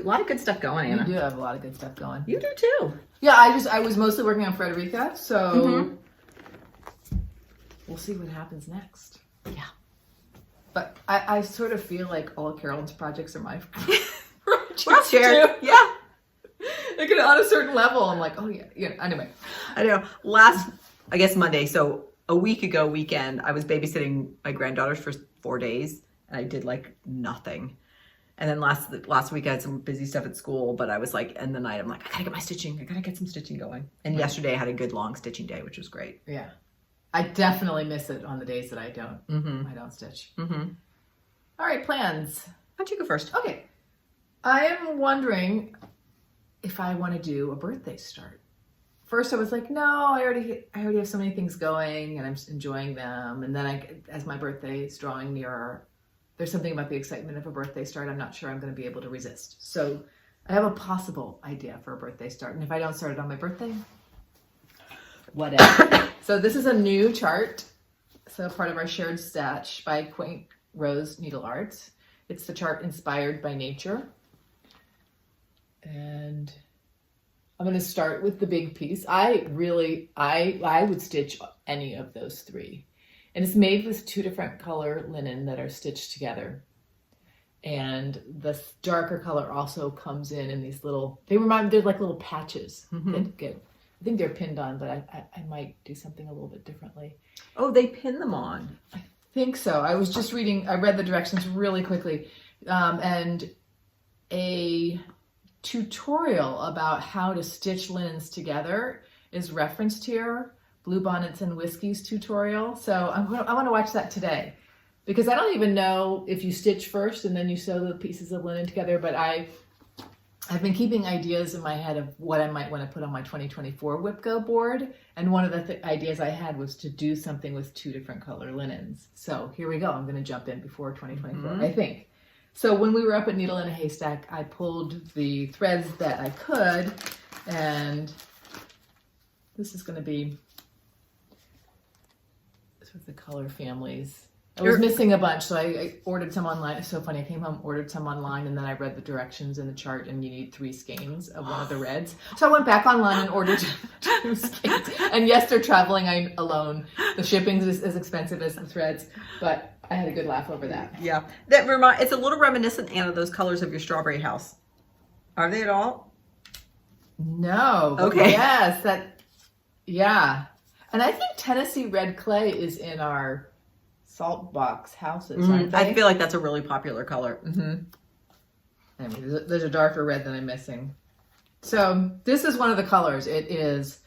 Speaker 1: lot of good stuff going, Anna.
Speaker 2: You do have a lot of good stuff going.
Speaker 1: You do too.
Speaker 2: Yeah, I was mostly working on Frederika, so we'll see what happens next.
Speaker 1: Yeah.
Speaker 2: But I sort of feel like all of Carolyn's projects are my projects
Speaker 1: We're all shared.
Speaker 2: too.
Speaker 1: Yeah.
Speaker 2: Like on a certain level, I'm like, oh yeah. Anyway.
Speaker 1: I know. I guess Monday, so a week ago weekend, I was babysitting my granddaughters for 4 days, and I did like nothing. And then last week I had some busy stuff at school, but I was like, in the night, I'm like, I gotta get my stitching. I gotta get some stitching going. And yesterday I had a good long stitching day, which was great.
Speaker 2: Yeah. I definitely miss it on the days that I don't. I don't stitch. All right, plans.
Speaker 1: Why don't you go first?
Speaker 2: Okay. I am wondering if I want to do a birthday start. First I was like, no, I already have so many things going and I'm enjoying them. And then as my birthday is drawing nearer, there's something about the excitement of a birthday start I'm not sure I'm going to be able to resist. So I have a possible idea for a birthday start. And if I don't start it on my birthday, whatever. So this is a new chart. So part of our shared stash by Rose Needle Arts. It's the chart Inspired by Nature. And I'm going to start with the big piece. I would stitch any of those three. And it's made with 2 different color linen that are stitched together. And the darker color also comes in these little, they're like little patches that get, I think they're pinned on, but I might do something a little bit differently.
Speaker 1: Oh, they pin them on.
Speaker 2: I think so. I was just reading, I read the directions really quickly. And a tutorial about how to stitch linens together is referenced here. Bluebonnets and Whiskey's tutorial. So I want to watch that today, because I don't even know if you stitch first and then you sew the pieces of linen together, but I've been keeping ideas in my head of what I might want to put on my 2024 WIPCO board. And one of the ideas I had was to do something with 2 different color linens. So here we go. I'm going to jump in before 2024, I think. So when we were up at Needle in a Haystack, I pulled the threads that I could, and this is going to be with the color families. I was missing a bunch, so I ordered some online. It's so funny. I came home, ordered some online, and then I read the directions in the chart, and you need 3 skeins of one of the reds. So I went back online and ordered 2 skeins. And yes, they're traveling alone. The shipping is as expensive as the threads, but I had a good laugh over that.
Speaker 1: Yeah, it's a little reminiscent, Anna, those colors of your strawberry house. Are they at all?
Speaker 2: No.
Speaker 1: Okay.
Speaker 2: Yes, yeah. And I think Tennessee red clay is in our salt box houses, aren't they?
Speaker 1: I feel like that's a really popular color.
Speaker 2: Anyway, there's a darker red than I'm missing. So this is one of the colors. It is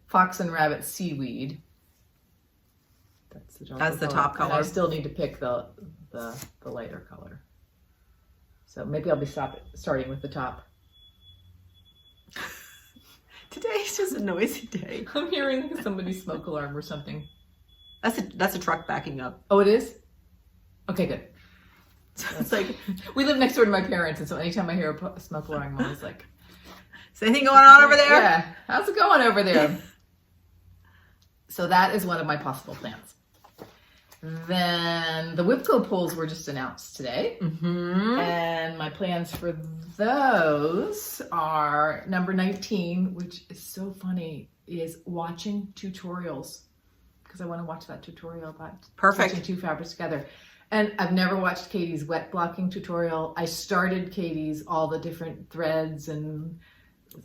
Speaker 2: Fox and Rabbit Seaweed. That's the top color. And I still need to pick the lighter color. So maybe I'll be starting with the top.
Speaker 1: Today's just a noisy day.
Speaker 2: I'm hearing somebody's smoke alarm or something.
Speaker 1: That's a truck backing up.
Speaker 2: Oh, it is? Okay, good.
Speaker 1: So it's like,
Speaker 2: we live next door to my parents, and so anytime I hear a smoke alarm, I'm always like,
Speaker 1: is anything going on over there?
Speaker 2: Yeah, how's it going over there? So that is one of my possible plans. Then the WIPCO polls were just announced today. And my plans for those are number 19, which is so funny, is watching tutorials. Because I want to watch that tutorial about stitching 2 fabrics together. And I've never watched Katie's wet blocking tutorial. I started Katie's all the different threads and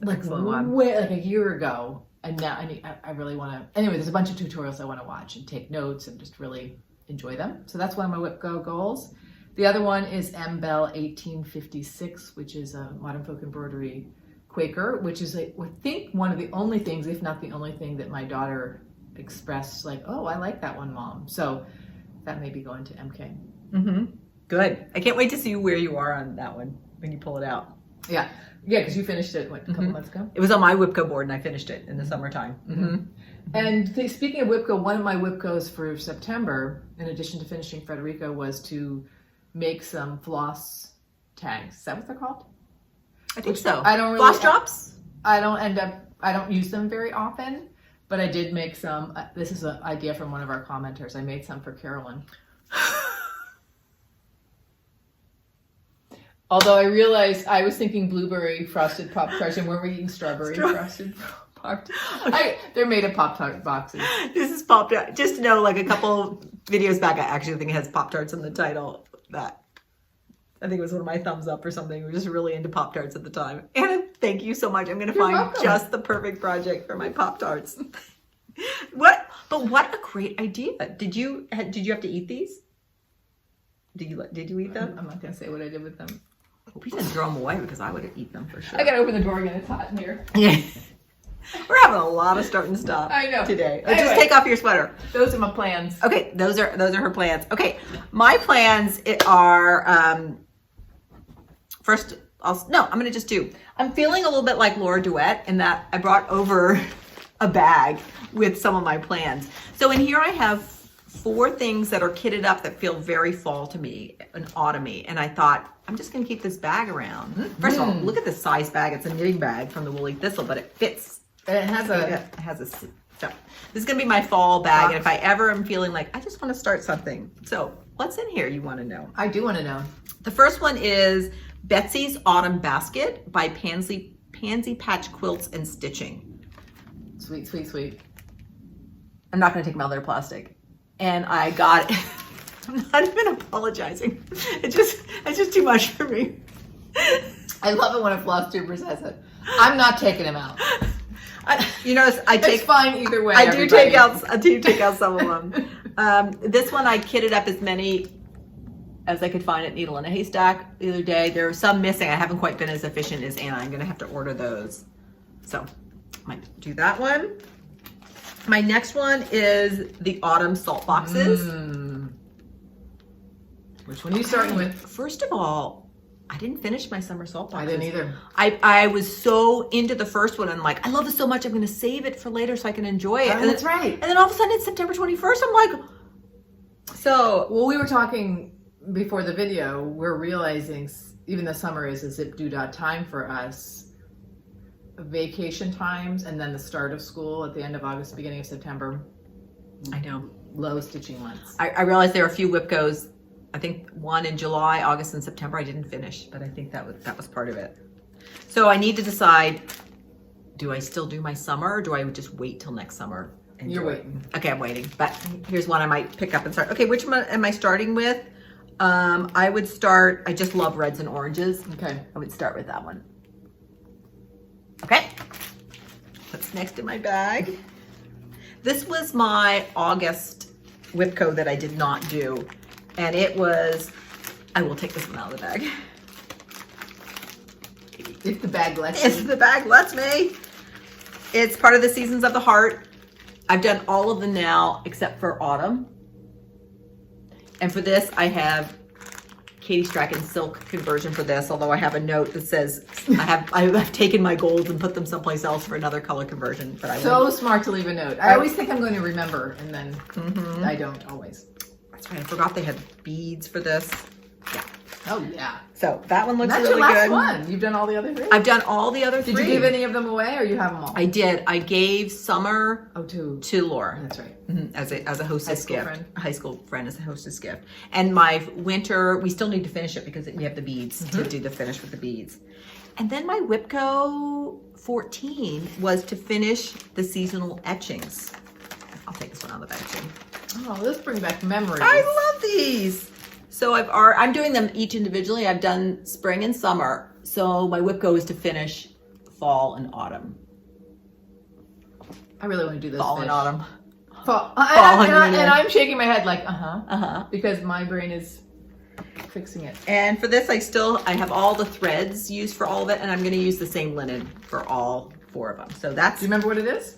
Speaker 2: like a year ago. And now I really want to, anyway, there's a bunch of tutorials I want to watch and take notes and just really enjoy them. So that's one of my WIPCO goals. The other one is MBell 1856, which is a modern folk embroidery Quaker, which is, I think, one of the only things, if not the only thing, that my daughter expressed, like, oh, I like that one, Mom. So that may be going to MK.
Speaker 1: Good. I can't wait to see where you are on that one when you pull it out.
Speaker 2: Yeah, because you finished it, a couple months ago?
Speaker 1: It was on my WIPCO board, and I finished it in the summertime.
Speaker 2: And speaking of WIPCO, one of my WIPCOs for September, in addition to finishing Frederika, was to make some floss tags. Is that what they're called?
Speaker 1: I think so.
Speaker 2: I don't really,
Speaker 1: floss drops?
Speaker 2: I don't use them very often, but I did make some. This is an idea from one of our commenters. I made some for Carolyn. Although I realized I was thinking blueberry frosted Pop-Tarts, and we're eating strawberry frosted Pop-Tarts. They're made of Pop-Tart boxes.
Speaker 1: This is Pop-Tart. Just to know, like a couple videos back, I actually think it has Pop-Tarts in the title. That I think it was one of my thumbs up or something. We were just really into Pop-Tarts at the time. Anna, thank you so much. I'm going to find just the perfect project for my Pop-Tarts. But what a great idea. Did you have to eat these? Did you eat them?
Speaker 2: I'm not going to say what I did with them.
Speaker 1: I hope you didn't throw them away, because I would have eaten them for sure.
Speaker 2: I got to open the door again. It's hot in here.
Speaker 1: Yeah. We're having a lot of start and stop.
Speaker 2: I know.
Speaker 1: Today. Anyway, just take off your sweater.
Speaker 2: Those are my plans.
Speaker 1: Okay, those are her plans. Okay, my plans are first. I'm gonna just do. I'm feeling a little bit like Laura Duet in that I brought over a bag with some of my plans. So in here I have 4 things that are kitted up that feel very fall to me and autumny, and I thought I'm just gonna keep this bag around. First of all, look at this size bag. It's a knitting bag from the Woolly Thistle, but it fits
Speaker 2: It has a.
Speaker 1: It has a. So this is gonna be my fall bag, and if I ever am feeling like I just want to start something, so what's in here? You want to know?
Speaker 2: I do want to know.
Speaker 1: The first one is Betsy's Autumn Basket by Pansy Patch Quilts and Stitching.
Speaker 2: Sweet, sweet, sweet.
Speaker 1: I'm not gonna take them out of their plastic, and I got it. I'm not even apologizing. It's just too much for me.
Speaker 2: I love it when a FlossTuber says it. I'm not taking him out.
Speaker 1: It's
Speaker 2: fine either way.
Speaker 1: I do take out some of them. This one I kitted up as many as I could find at Needle in a Haystack the other day. There are some missing. I haven't quite been as efficient as Anna. I'm gonna have to order those. So I might do that one. My next one is the Autumn Salt Boxes.
Speaker 2: Which one are you starting with?
Speaker 1: First of all, I didn't finish my summer salt boxes.
Speaker 2: I didn't either.
Speaker 1: I was so into the first one and like, I love this so much, I'm going to save it for later so I can enjoy it.
Speaker 2: Oh, that's right.
Speaker 1: And then all of a sudden it's September 21st. I'm like, so.
Speaker 2: Well, we were talking before the video, we're realizing even though summer is a zip doo dah time for us, vacation times and then the start of school at the end of August, beginning of September.
Speaker 1: I know.
Speaker 2: Low stitching months.
Speaker 1: I realized there are a few WIPCOs. I think one in July, August, and September I didn't finish, but I think that was part of it. So I need to decide, do I still do my summer or do I just wait till next summer? And
Speaker 2: You're waiting.
Speaker 1: Okay, I'm waiting, but here's one I might pick up and start. Okay, which one am I starting with? I would start, I just love reds and oranges.
Speaker 2: Okay.
Speaker 1: I would start with that one. Okay, what's next in my bag? This was my August WIPCO that I did not do. And it was, I will take this one out of the bag.
Speaker 2: If the bag lets you.
Speaker 1: If the bag lets me. It's part of the Seasons of the Heart. I've done all of them now except for Autumn. And for this, I have Katie Strachan's silk conversion for this, although I have a note that says I've taken my golds and put them someplace else for another color conversion. But
Speaker 2: so smart to leave a note. I always think I'm going to remember, and then I don't always.
Speaker 1: That's right. I forgot they had beads for this. Yeah.
Speaker 2: Oh yeah.
Speaker 1: So that one looks
Speaker 2: That's
Speaker 1: really
Speaker 2: your last
Speaker 1: good.
Speaker 2: one. You've done all the other three.
Speaker 1: I've done all the other three.
Speaker 2: Did you give any of them away, or you have them all?
Speaker 1: I did. I gave Summer
Speaker 2: to
Speaker 1: Laura.
Speaker 2: That's right.
Speaker 1: As a hostess gift.
Speaker 2: Friend.
Speaker 1: A high school friend as a hostess gift. And my winter, we still need to finish it because we have the beads to do the finish with the beads. And then my WIPCO 14 was to finish the seasonal etchings. I'll take this one out of the bag too.
Speaker 2: Oh, this brings back memories.
Speaker 1: I love these. So I'm doing them each individually. I've done spring and summer. So my WIPCO is to finish fall and autumn.
Speaker 2: I really want to do this.
Speaker 1: Fall and autumn.
Speaker 2: Fall.
Speaker 1: And
Speaker 2: and I'm shaking my head like, because my brain is fixing it.
Speaker 1: And for this, I have all the threads used for all of it, and I'm going to use the same linen for all 4 of them. So that's.
Speaker 2: Do you remember what it is?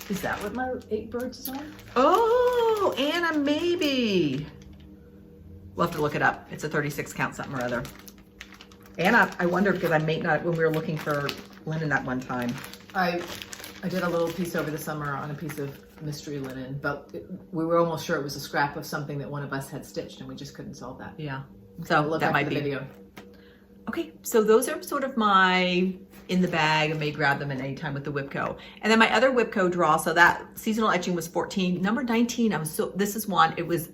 Speaker 2: Is that what my 8 birds is on?
Speaker 1: Oh, Anna, maybe. We'll have to look it up. It's a 36 count something or other. Anna, I wonder because I may not when we were looking for linen that one time.
Speaker 2: I did a little piece over the summer on a piece of mystery linen, but we were almost sure it was a scrap of something that one of us had stitched, and we just couldn't solve that.
Speaker 1: Yeah. So
Speaker 2: look
Speaker 1: that
Speaker 2: up
Speaker 1: might
Speaker 2: the
Speaker 1: be
Speaker 2: video.
Speaker 1: Okay, so those are sort of my in the bag. I may grab them at any time with the WIPCO. And then my other WIPCO draw, so that seasonal etching was 14. Number 19, this is one, it was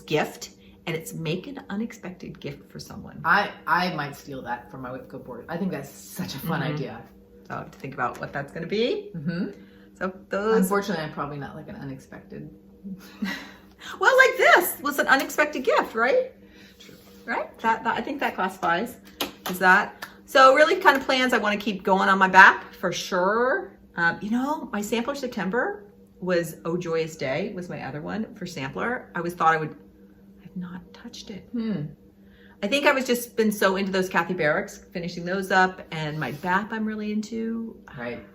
Speaker 1: gift, and it's make an unexpected gift for someone.
Speaker 2: I might steal that from my WIPCO board. I think that's such a fun idea.
Speaker 1: So I have to think about what that's gonna be. So
Speaker 2: Unfortunately, I'm probably not like an unexpected.
Speaker 1: Well, like this was an unexpected gift, right? True. Right? That I think that classifies as that. So really kind of plans I want to keep going on my back for sure. My sampler September was Oh Joyous Day was my other one for sampler. I've not touched it. I think I was just been so into those Kathy Barricks, finishing those up, and my BAP I'm really into.
Speaker 2: Right.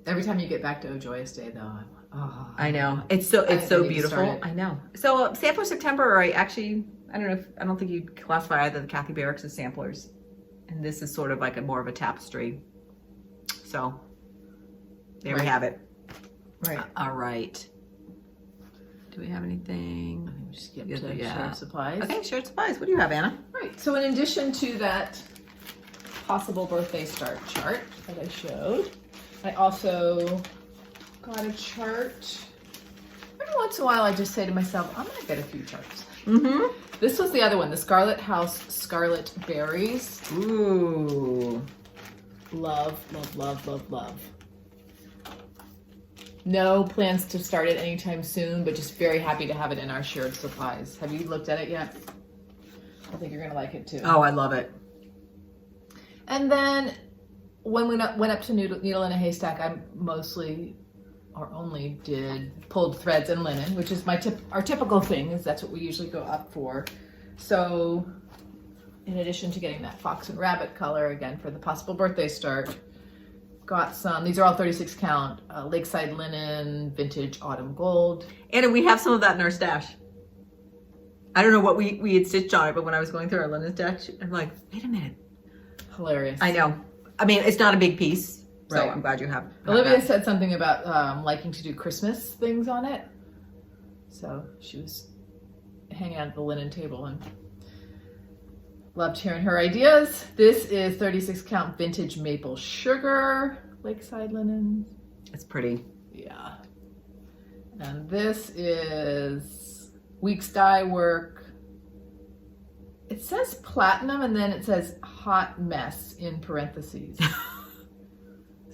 Speaker 2: Every time you get back to Oh Joyous Day though, I'm like, oh.
Speaker 1: I know. It's so beautiful. I know. So sampler September, I don't think you'd classify either the Kathy Barricks as samplers. And this is sort of like more of a tapestry. So there we have it.
Speaker 2: Right.
Speaker 1: All right. Do we have anything?
Speaker 2: I think we just get to shared supplies.
Speaker 1: Okay, shared supplies. What do you have, Anna?
Speaker 2: Right. So in addition to that possible birthday start chart that I showed. I also got a chart. Every once in a while I just say to myself, I'm gonna get a few charts.
Speaker 1: Mm-hmm.
Speaker 2: This was the other one, the Scarlet House Scarlet Berries.
Speaker 1: Ooh.
Speaker 2: Love, love, love, love, love. No plans to start it anytime soon, but just very happy to have it in our shared supplies. Have you looked at it yet? I think you're gonna like it too.
Speaker 1: Oh, I love it.
Speaker 2: And then when we went up to Needle in a Haystack, I mostly or only did pulled threads and linen, which is our typical thing, is that's what we usually go up for. So in addition to getting that fox and rabbit color, again, for the possible birthday start, got some, these are all 36 count, Lakeside Linen, Vintage Autumn Gold.
Speaker 1: And we have some of that in our stash. I don't know what we had stitched on it, but when I was going through our linen stash, I'm like, wait a minute.
Speaker 2: Hilarious.
Speaker 1: I know. I mean, it's not a big piece. So
Speaker 2: Right.
Speaker 1: I'm glad you have.
Speaker 2: Olivia
Speaker 1: that.
Speaker 2: said something about liking to do Christmas things on it. So she was hanging out at the linen table and loved hearing her ideas. This is 36 count vintage maple sugar, Lakeside Linen.
Speaker 1: It's pretty.
Speaker 2: Yeah. And this is Weeks Dye Work. It says platinum and then it says hot mess in parentheses.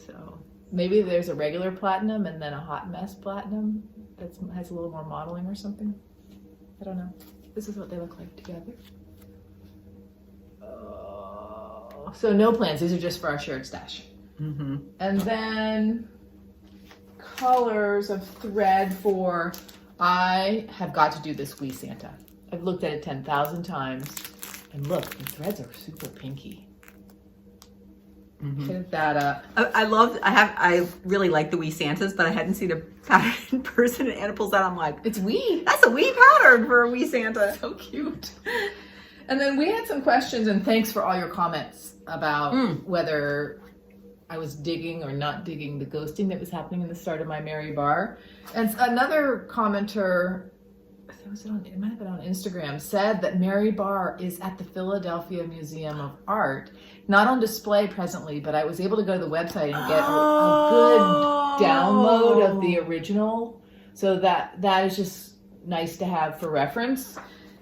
Speaker 2: So maybe there's a regular platinum and then a hot mess platinum that has a little more modeling or something. I don't know. This is what they look like together. Oh, so no plans. These are just for our shared stash.
Speaker 1: Mm-hmm.
Speaker 2: And then colors of thread for, I have got to do this Wee Santa. I've looked at it 10,000 times. And look, the threads are super pinky.
Speaker 1: Mm-hmm.
Speaker 2: Hit that up.
Speaker 1: I really like the Wee Santas, but I hadn't seen a pattern in person, and Anna pulls out, I'm like,
Speaker 2: It's wee.
Speaker 1: that's a wee pattern for a Wee Santa.
Speaker 2: So cute. And then we had some questions, and thanks for all your comments about whether I was digging or not digging the ghosting that was happening in the start of my Mary Bar. And another commenter, it might have been on Instagram, said that Mary Bar is at the Philadelphia Museum of Art, not on display presently, but I was able to go to the website and get a good download of the original. So that is just nice to have for reference.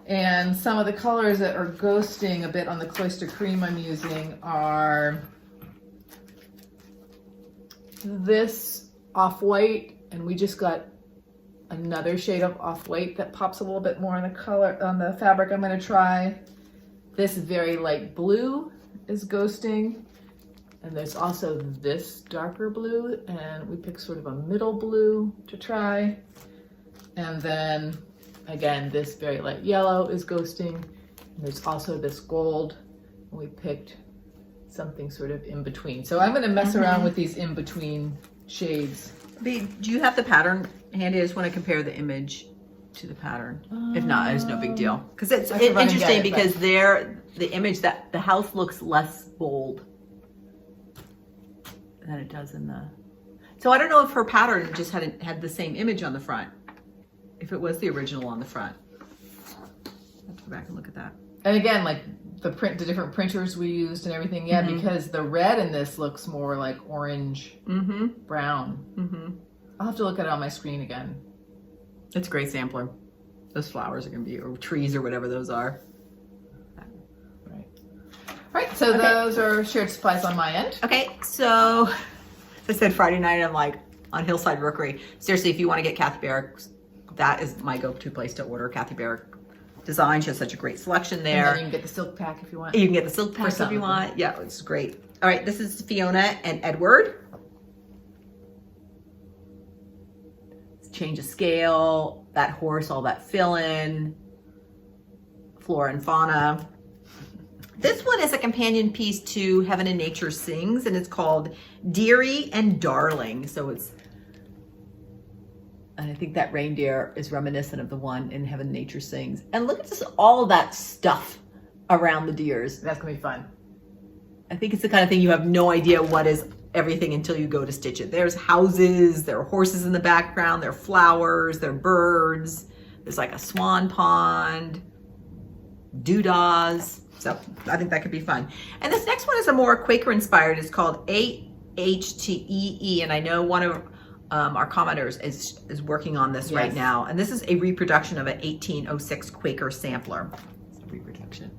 Speaker 2: And some of the colors that are ghosting a bit on the Cloister Cream I'm using are this off-white, and we just got another shade of off-white that pops a little bit more on the color on the fabric I'm going to try. This very light blue is ghosting, and there's also this darker blue, and we picked sort of a middle blue to try. And then again, this very light yellow is ghosting, and there's also this gold, and we picked something sort of in between. So I'm going to mess around with these in between shades.
Speaker 1: Do you have the pattern handy? I just want to compare the image to the pattern. If not, it's no big deal. Because it's interesting because the image that the house looks less bold than it does in the. So I don't know if her pattern just had the same image on the front. If it was the original on the front. I have to go back and look at that.
Speaker 2: And again, like the different printers we used and everything, because the red in this looks more like orange, brown. I'll have to look at it on my screen again.
Speaker 1: It's a great sampler. Those flowers are going to be, or trees or whatever those are.
Speaker 2: Right, so those are shared supplies on my end.
Speaker 1: Okay, so I said Friday night, I'm like on Hillside Rookery. Seriously, if you want to get Kathy Barrick, that is my go-to place to order Kathy Barrick design. She has such a great selection there.
Speaker 2: And then you can get the silk pack if you want.
Speaker 1: You can get the silk pack if you want. Yeah, it's great. All right, this is Fiona and Edward. Change of scale, that horse, all that fill-in, flora and fauna. This one is a companion piece to Heaven and Nature Sings, and it's called Dearie and Darling. So it's, and I think that reindeer is reminiscent of the one in Heaven and Nature Sings. And look at just all of that stuff around the deers.
Speaker 2: That's gonna be fun.
Speaker 1: I think it's the kind of thing you have no idea what is everything until you go to stitch it. There's houses, there are horses in the background, there are flowers, there are birds, there's like a swan pond, doodahs. So I think that could be fun. And this next one is a more Quaker inspired. It's called AHTEE, and I know one of our commenters is working on this right now. And this is a reproduction of an 1806 Quaker sampler. It's a reproduction.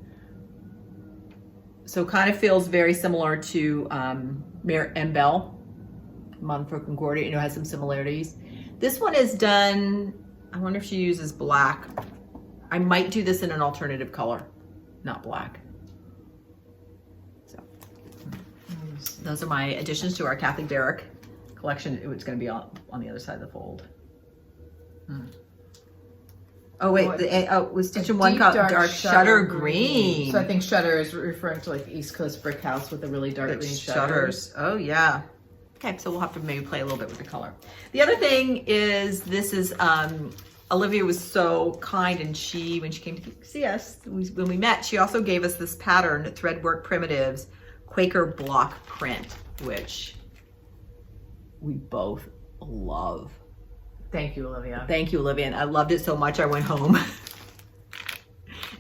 Speaker 1: So kind of feels very similar to M. Bell, Montfort Concordia. You know, has some similarities. This one is done, I wonder if she uses black. I might do this in an alternative color, not black. So those are my additions to our Kathy Barrick collection. It's going to be on the other side of the fold. Oh wait, we're stitching one dark shutter green.
Speaker 2: So I think shutter is referring to like East Coast brick house with a really dark green shutters.
Speaker 1: Oh yeah. Okay, so we'll have to maybe play a little bit with the color. The other thing is, this is Olivia was so kind, and when she came to see us, when we met, she also gave us this pattern, Threadwork Primitives Quaker block print, which we both love.
Speaker 2: Thank you, Olivia.
Speaker 1: Thank you, Olivia. And I loved it so much I went home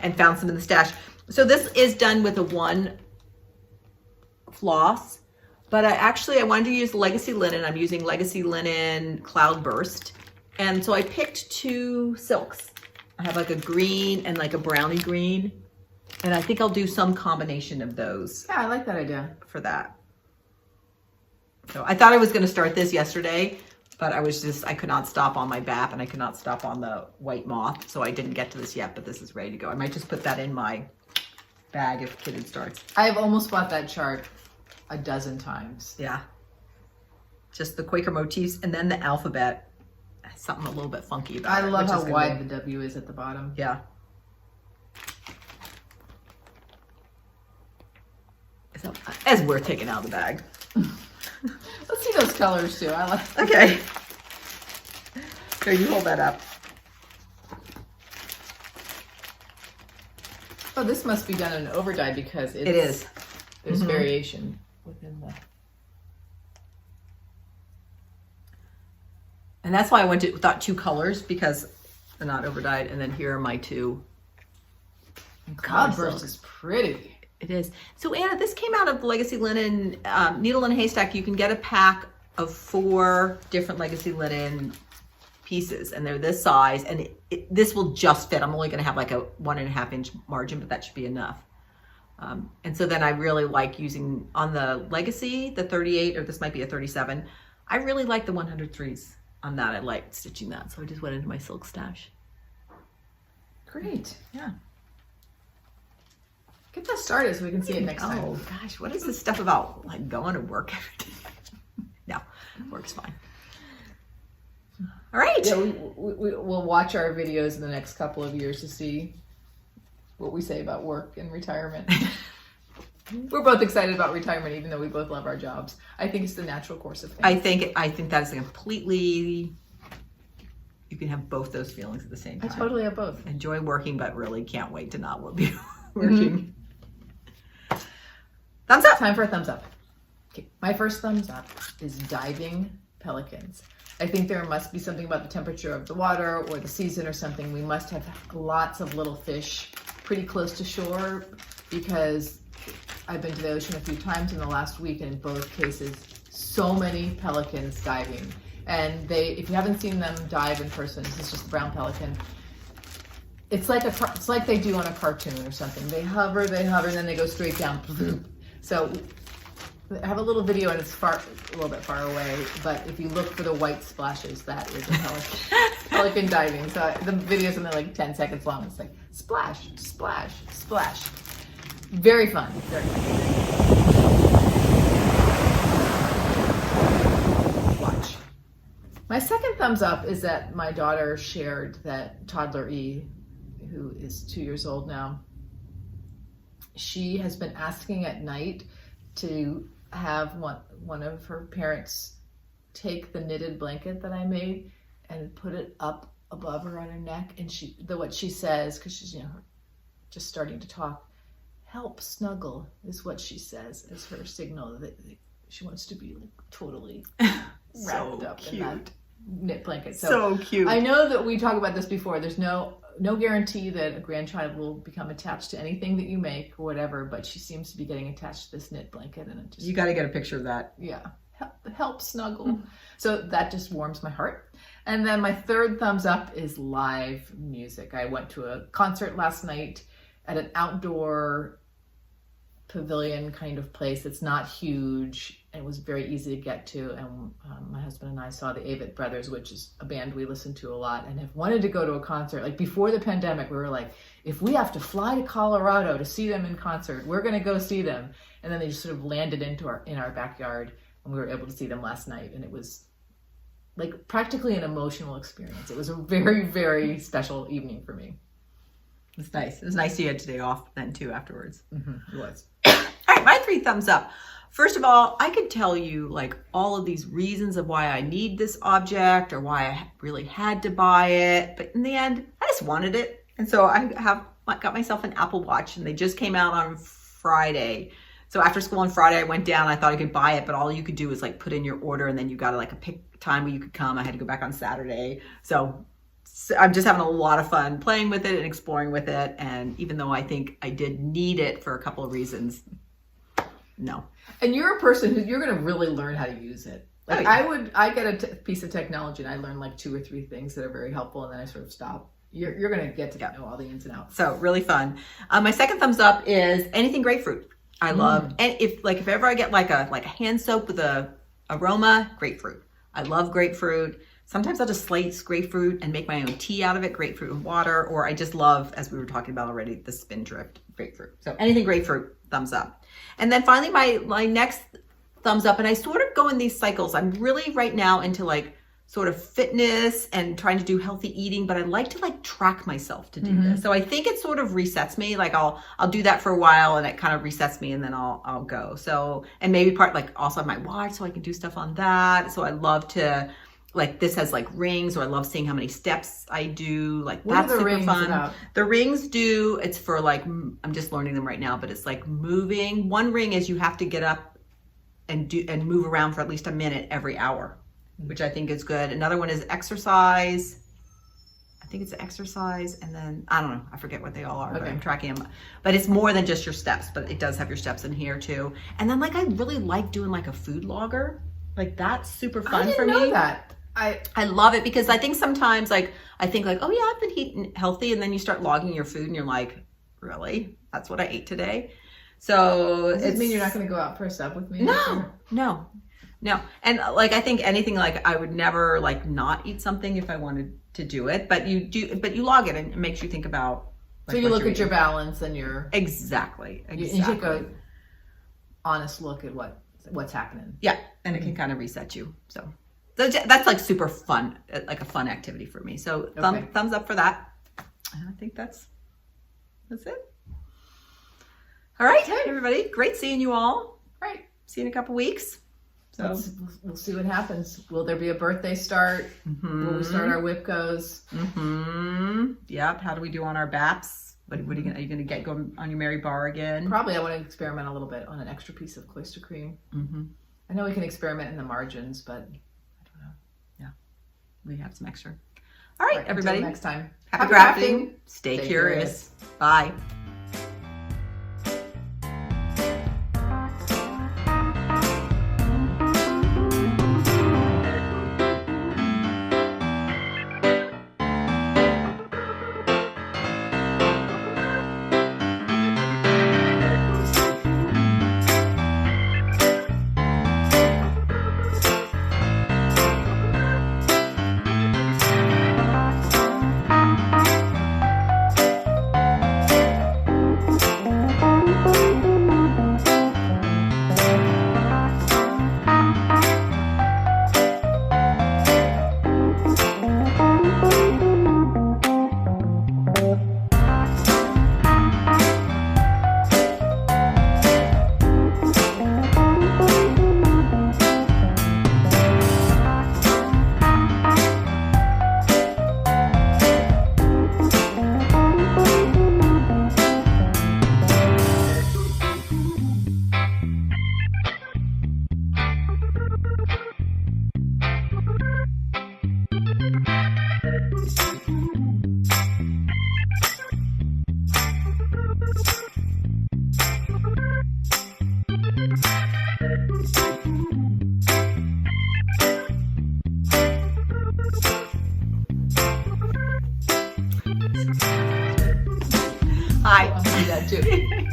Speaker 1: and found some in the stash. So this is done with a 1 floss, but I wanted to use Legacy Linen. I'm using Legacy Linen Cloudburst. And so I picked 2 silks. I have like a green and like a brownie green. And I think I'll do some combination of those.
Speaker 2: Yeah, I like that idea.
Speaker 1: For that. So I thought I was going to start this yesterday, but I could not stop on my BAP, and I could not stop on the white moth. So I didn't get to this yet, but this is ready to go. I might just put that in my bag if Kitty starts.
Speaker 2: I've almost bought that chart a dozen times.
Speaker 1: Yeah. Just the Quaker motifs and then the alphabet. Something a little bit funky about it.
Speaker 2: I love how wide the W is at the bottom.
Speaker 1: Yeah. So, as we're taking out the bag.
Speaker 2: Let's see those colors too. I like.
Speaker 1: Okay. Here, you hold that up.
Speaker 2: Oh, this must be done in overdye because it
Speaker 1: is.
Speaker 2: There's variation within the.
Speaker 1: And that's why I thought 2 colors, because they're not overdyed. And then here are my 2.
Speaker 2: Cloudburst is pretty.
Speaker 1: It is. So Anna, this came out of Legacy Linen, Needle in a Haystack. You can get a pack of 4 different Legacy Linen pieces, and they're this size, and this will just fit. I'm only going to have like a 1.5 inch margin, but that should be enough. And so then I really like using on the Legacy, the 38, or this might be a 37. I really like the 103s. On that, I like stitching that, so I just went into my silk stash.
Speaker 2: Great.
Speaker 1: Yeah.
Speaker 2: Get that started so we can see it next time.
Speaker 1: Oh gosh, what is this stuff about like going to work every day? No, work's fine. All right.
Speaker 2: Yeah, we'll watch our videos in the next couple of years to see what we say about work and retirement. We're both excited about retirement, even though we both love our jobs. I think it's the natural course of things.
Speaker 1: I think that is completely. You can have both those feelings at the same time.
Speaker 2: I totally have both.
Speaker 1: Enjoy working, but really can't wait to not be working. Thumbs up.
Speaker 2: Time for a thumbs up. Okay, my first thumbs up is diving pelicans. I think there must be something about the temperature of the water or the season or something. We must have lots of little fish pretty close to shore, because I've been to the ocean a few times in the last week, and in both cases, so many pelicans diving. And if you haven't seen them dive in person, this is just the brown pelican. It's like they do on a cartoon or something. They hover, and then they go straight down. So I have a little video, and it's a little bit far away, but if you look for the white splashes, that is a pelican. Pelican diving. So the video is something like 10 seconds long. It's like splash, splash, splash. Very fun. Very fun. Watch. My second thumbs up is that my daughter shared that toddler E, who is 2 years old now, she has been asking at night to have one of her parents take the knitted blanket that I made and put it up above her on her neck, and what she says, because she's just starting to talk, help snuggle is what she says as her signal that she wants to be like totally wrapped up in that knit blanket.
Speaker 1: So cute.
Speaker 2: I know that we talked about this before. There's no guarantee that a grandchild will become attached to anything that you make or whatever, but she seems to be getting attached to this knit blanket, and it just,
Speaker 1: you got to get a picture of that.
Speaker 2: yeah, help snuggle. So that just warms my heart. And then my third thumbs up is live music. I went to a concert last night at an outdoor pavilion kind of place. It's not huge. It was very easy to get to. And my husband and I saw the Avett Brothers, which is a band we listen to a lot and have wanted to go to a concert. Like before the pandemic, we were like, if we have to fly to Colorado to see them in concert, we're going to go see them. And then they just sort of landed in our backyard, and we were able to see them last night. And it was like practically an emotional experience. It was a very, very special evening for me.
Speaker 1: It's nice. It was nice you had today off then too afterwards.
Speaker 2: Mm-hmm. It was.
Speaker 1: All right, my 3 thumbs up. First of all, I could tell you like all of these reasons of why I need this object or why I really had to buy it. But in the end, I just wanted it. And so I got myself an Apple Watch, and they just came out on Friday. So after school on Friday, I went down. I thought I could buy it, but all you could do is like put in your order, and then you got to like a pick time where you could come. I had to go back on Saturday. So I'm just having a lot of fun playing with it and exploring with it. And even though I think I did need it for a couple of reasons, no.
Speaker 2: And you're a person who you're going to really learn how to use it. Like I get a piece of technology and I learn like 2 or 3 things that are very helpful, and then I sort of stop. You're going to get to know all the ins and outs.
Speaker 1: So really fun. My second thumbs up is anything grapefruit. I love, and if ever I get like a hand soap with a aroma, grapefruit. I love grapefruit. Sometimes I'll just slice grapefruit and make my own tea out of it, grapefruit and water, or I just love, as we were talking about already, the spindrift grapefruit. So anything grapefruit, thumbs up. And then finally my next thumbs up, and I sort of go in these cycles. I'm really right now into like sort of fitness and trying to do healthy eating, but I like to like track myself to do this. So I think it sort of resets me. Like I'll do that for a while and it kind of resets me, and then I'll go. So, and maybe also have my watch so I can do stuff on that. So I love to, like this has like rings, or I love seeing how many steps I do. Like that's super fun. About? The rings it's for like, I'm just learning them right now, but it's like moving. One ring is you have to get up and move around for at least a minute every hour, which I think is good. Another one is exercise. I think it's exercise, and then I don't know, I forget what they all are, but I'm tracking them. But it's more than just your steps, but it does have your steps in here too. And then like I really like doing like a food logger. Like that's super fun for me.
Speaker 2: I didn't know that.
Speaker 1: I love it because I think sometimes like I think like, oh yeah, I've been eating healthy, and then you start logging your food and you're like, really? That's what I ate today? So
Speaker 2: does it mean you're not going to go out for a sub with me?
Speaker 1: No. And like I think anything, like I would never like not eat something if I wanted to do it, but you log it and it makes you think about
Speaker 2: like, so you look at your balance and your
Speaker 1: exactly.
Speaker 2: You take a honest look at what's happening.
Speaker 1: Yeah, and it can kind of reset you. So that's like super fun, like a fun activity for me. So thumbs up for that. And I think that's it. All right, everybody, great seeing you all.
Speaker 2: Right.
Speaker 1: See you in a couple weeks. So
Speaker 2: we'll see what happens. Will there be a birthday start? Will we start our WIPCOs?
Speaker 1: Yep. How do we do on our BAPs? Are you going to get going on your Mary Bar again?
Speaker 2: Probably. I want to experiment a little bit on an extra piece of cloister cream. I know we can experiment in the margins, but I don't know.
Speaker 1: Yeah. We have some extra. All right, everybody.
Speaker 2: Until next time.
Speaker 1: Happy crafting. Stay curious. Bye.
Speaker 2: too.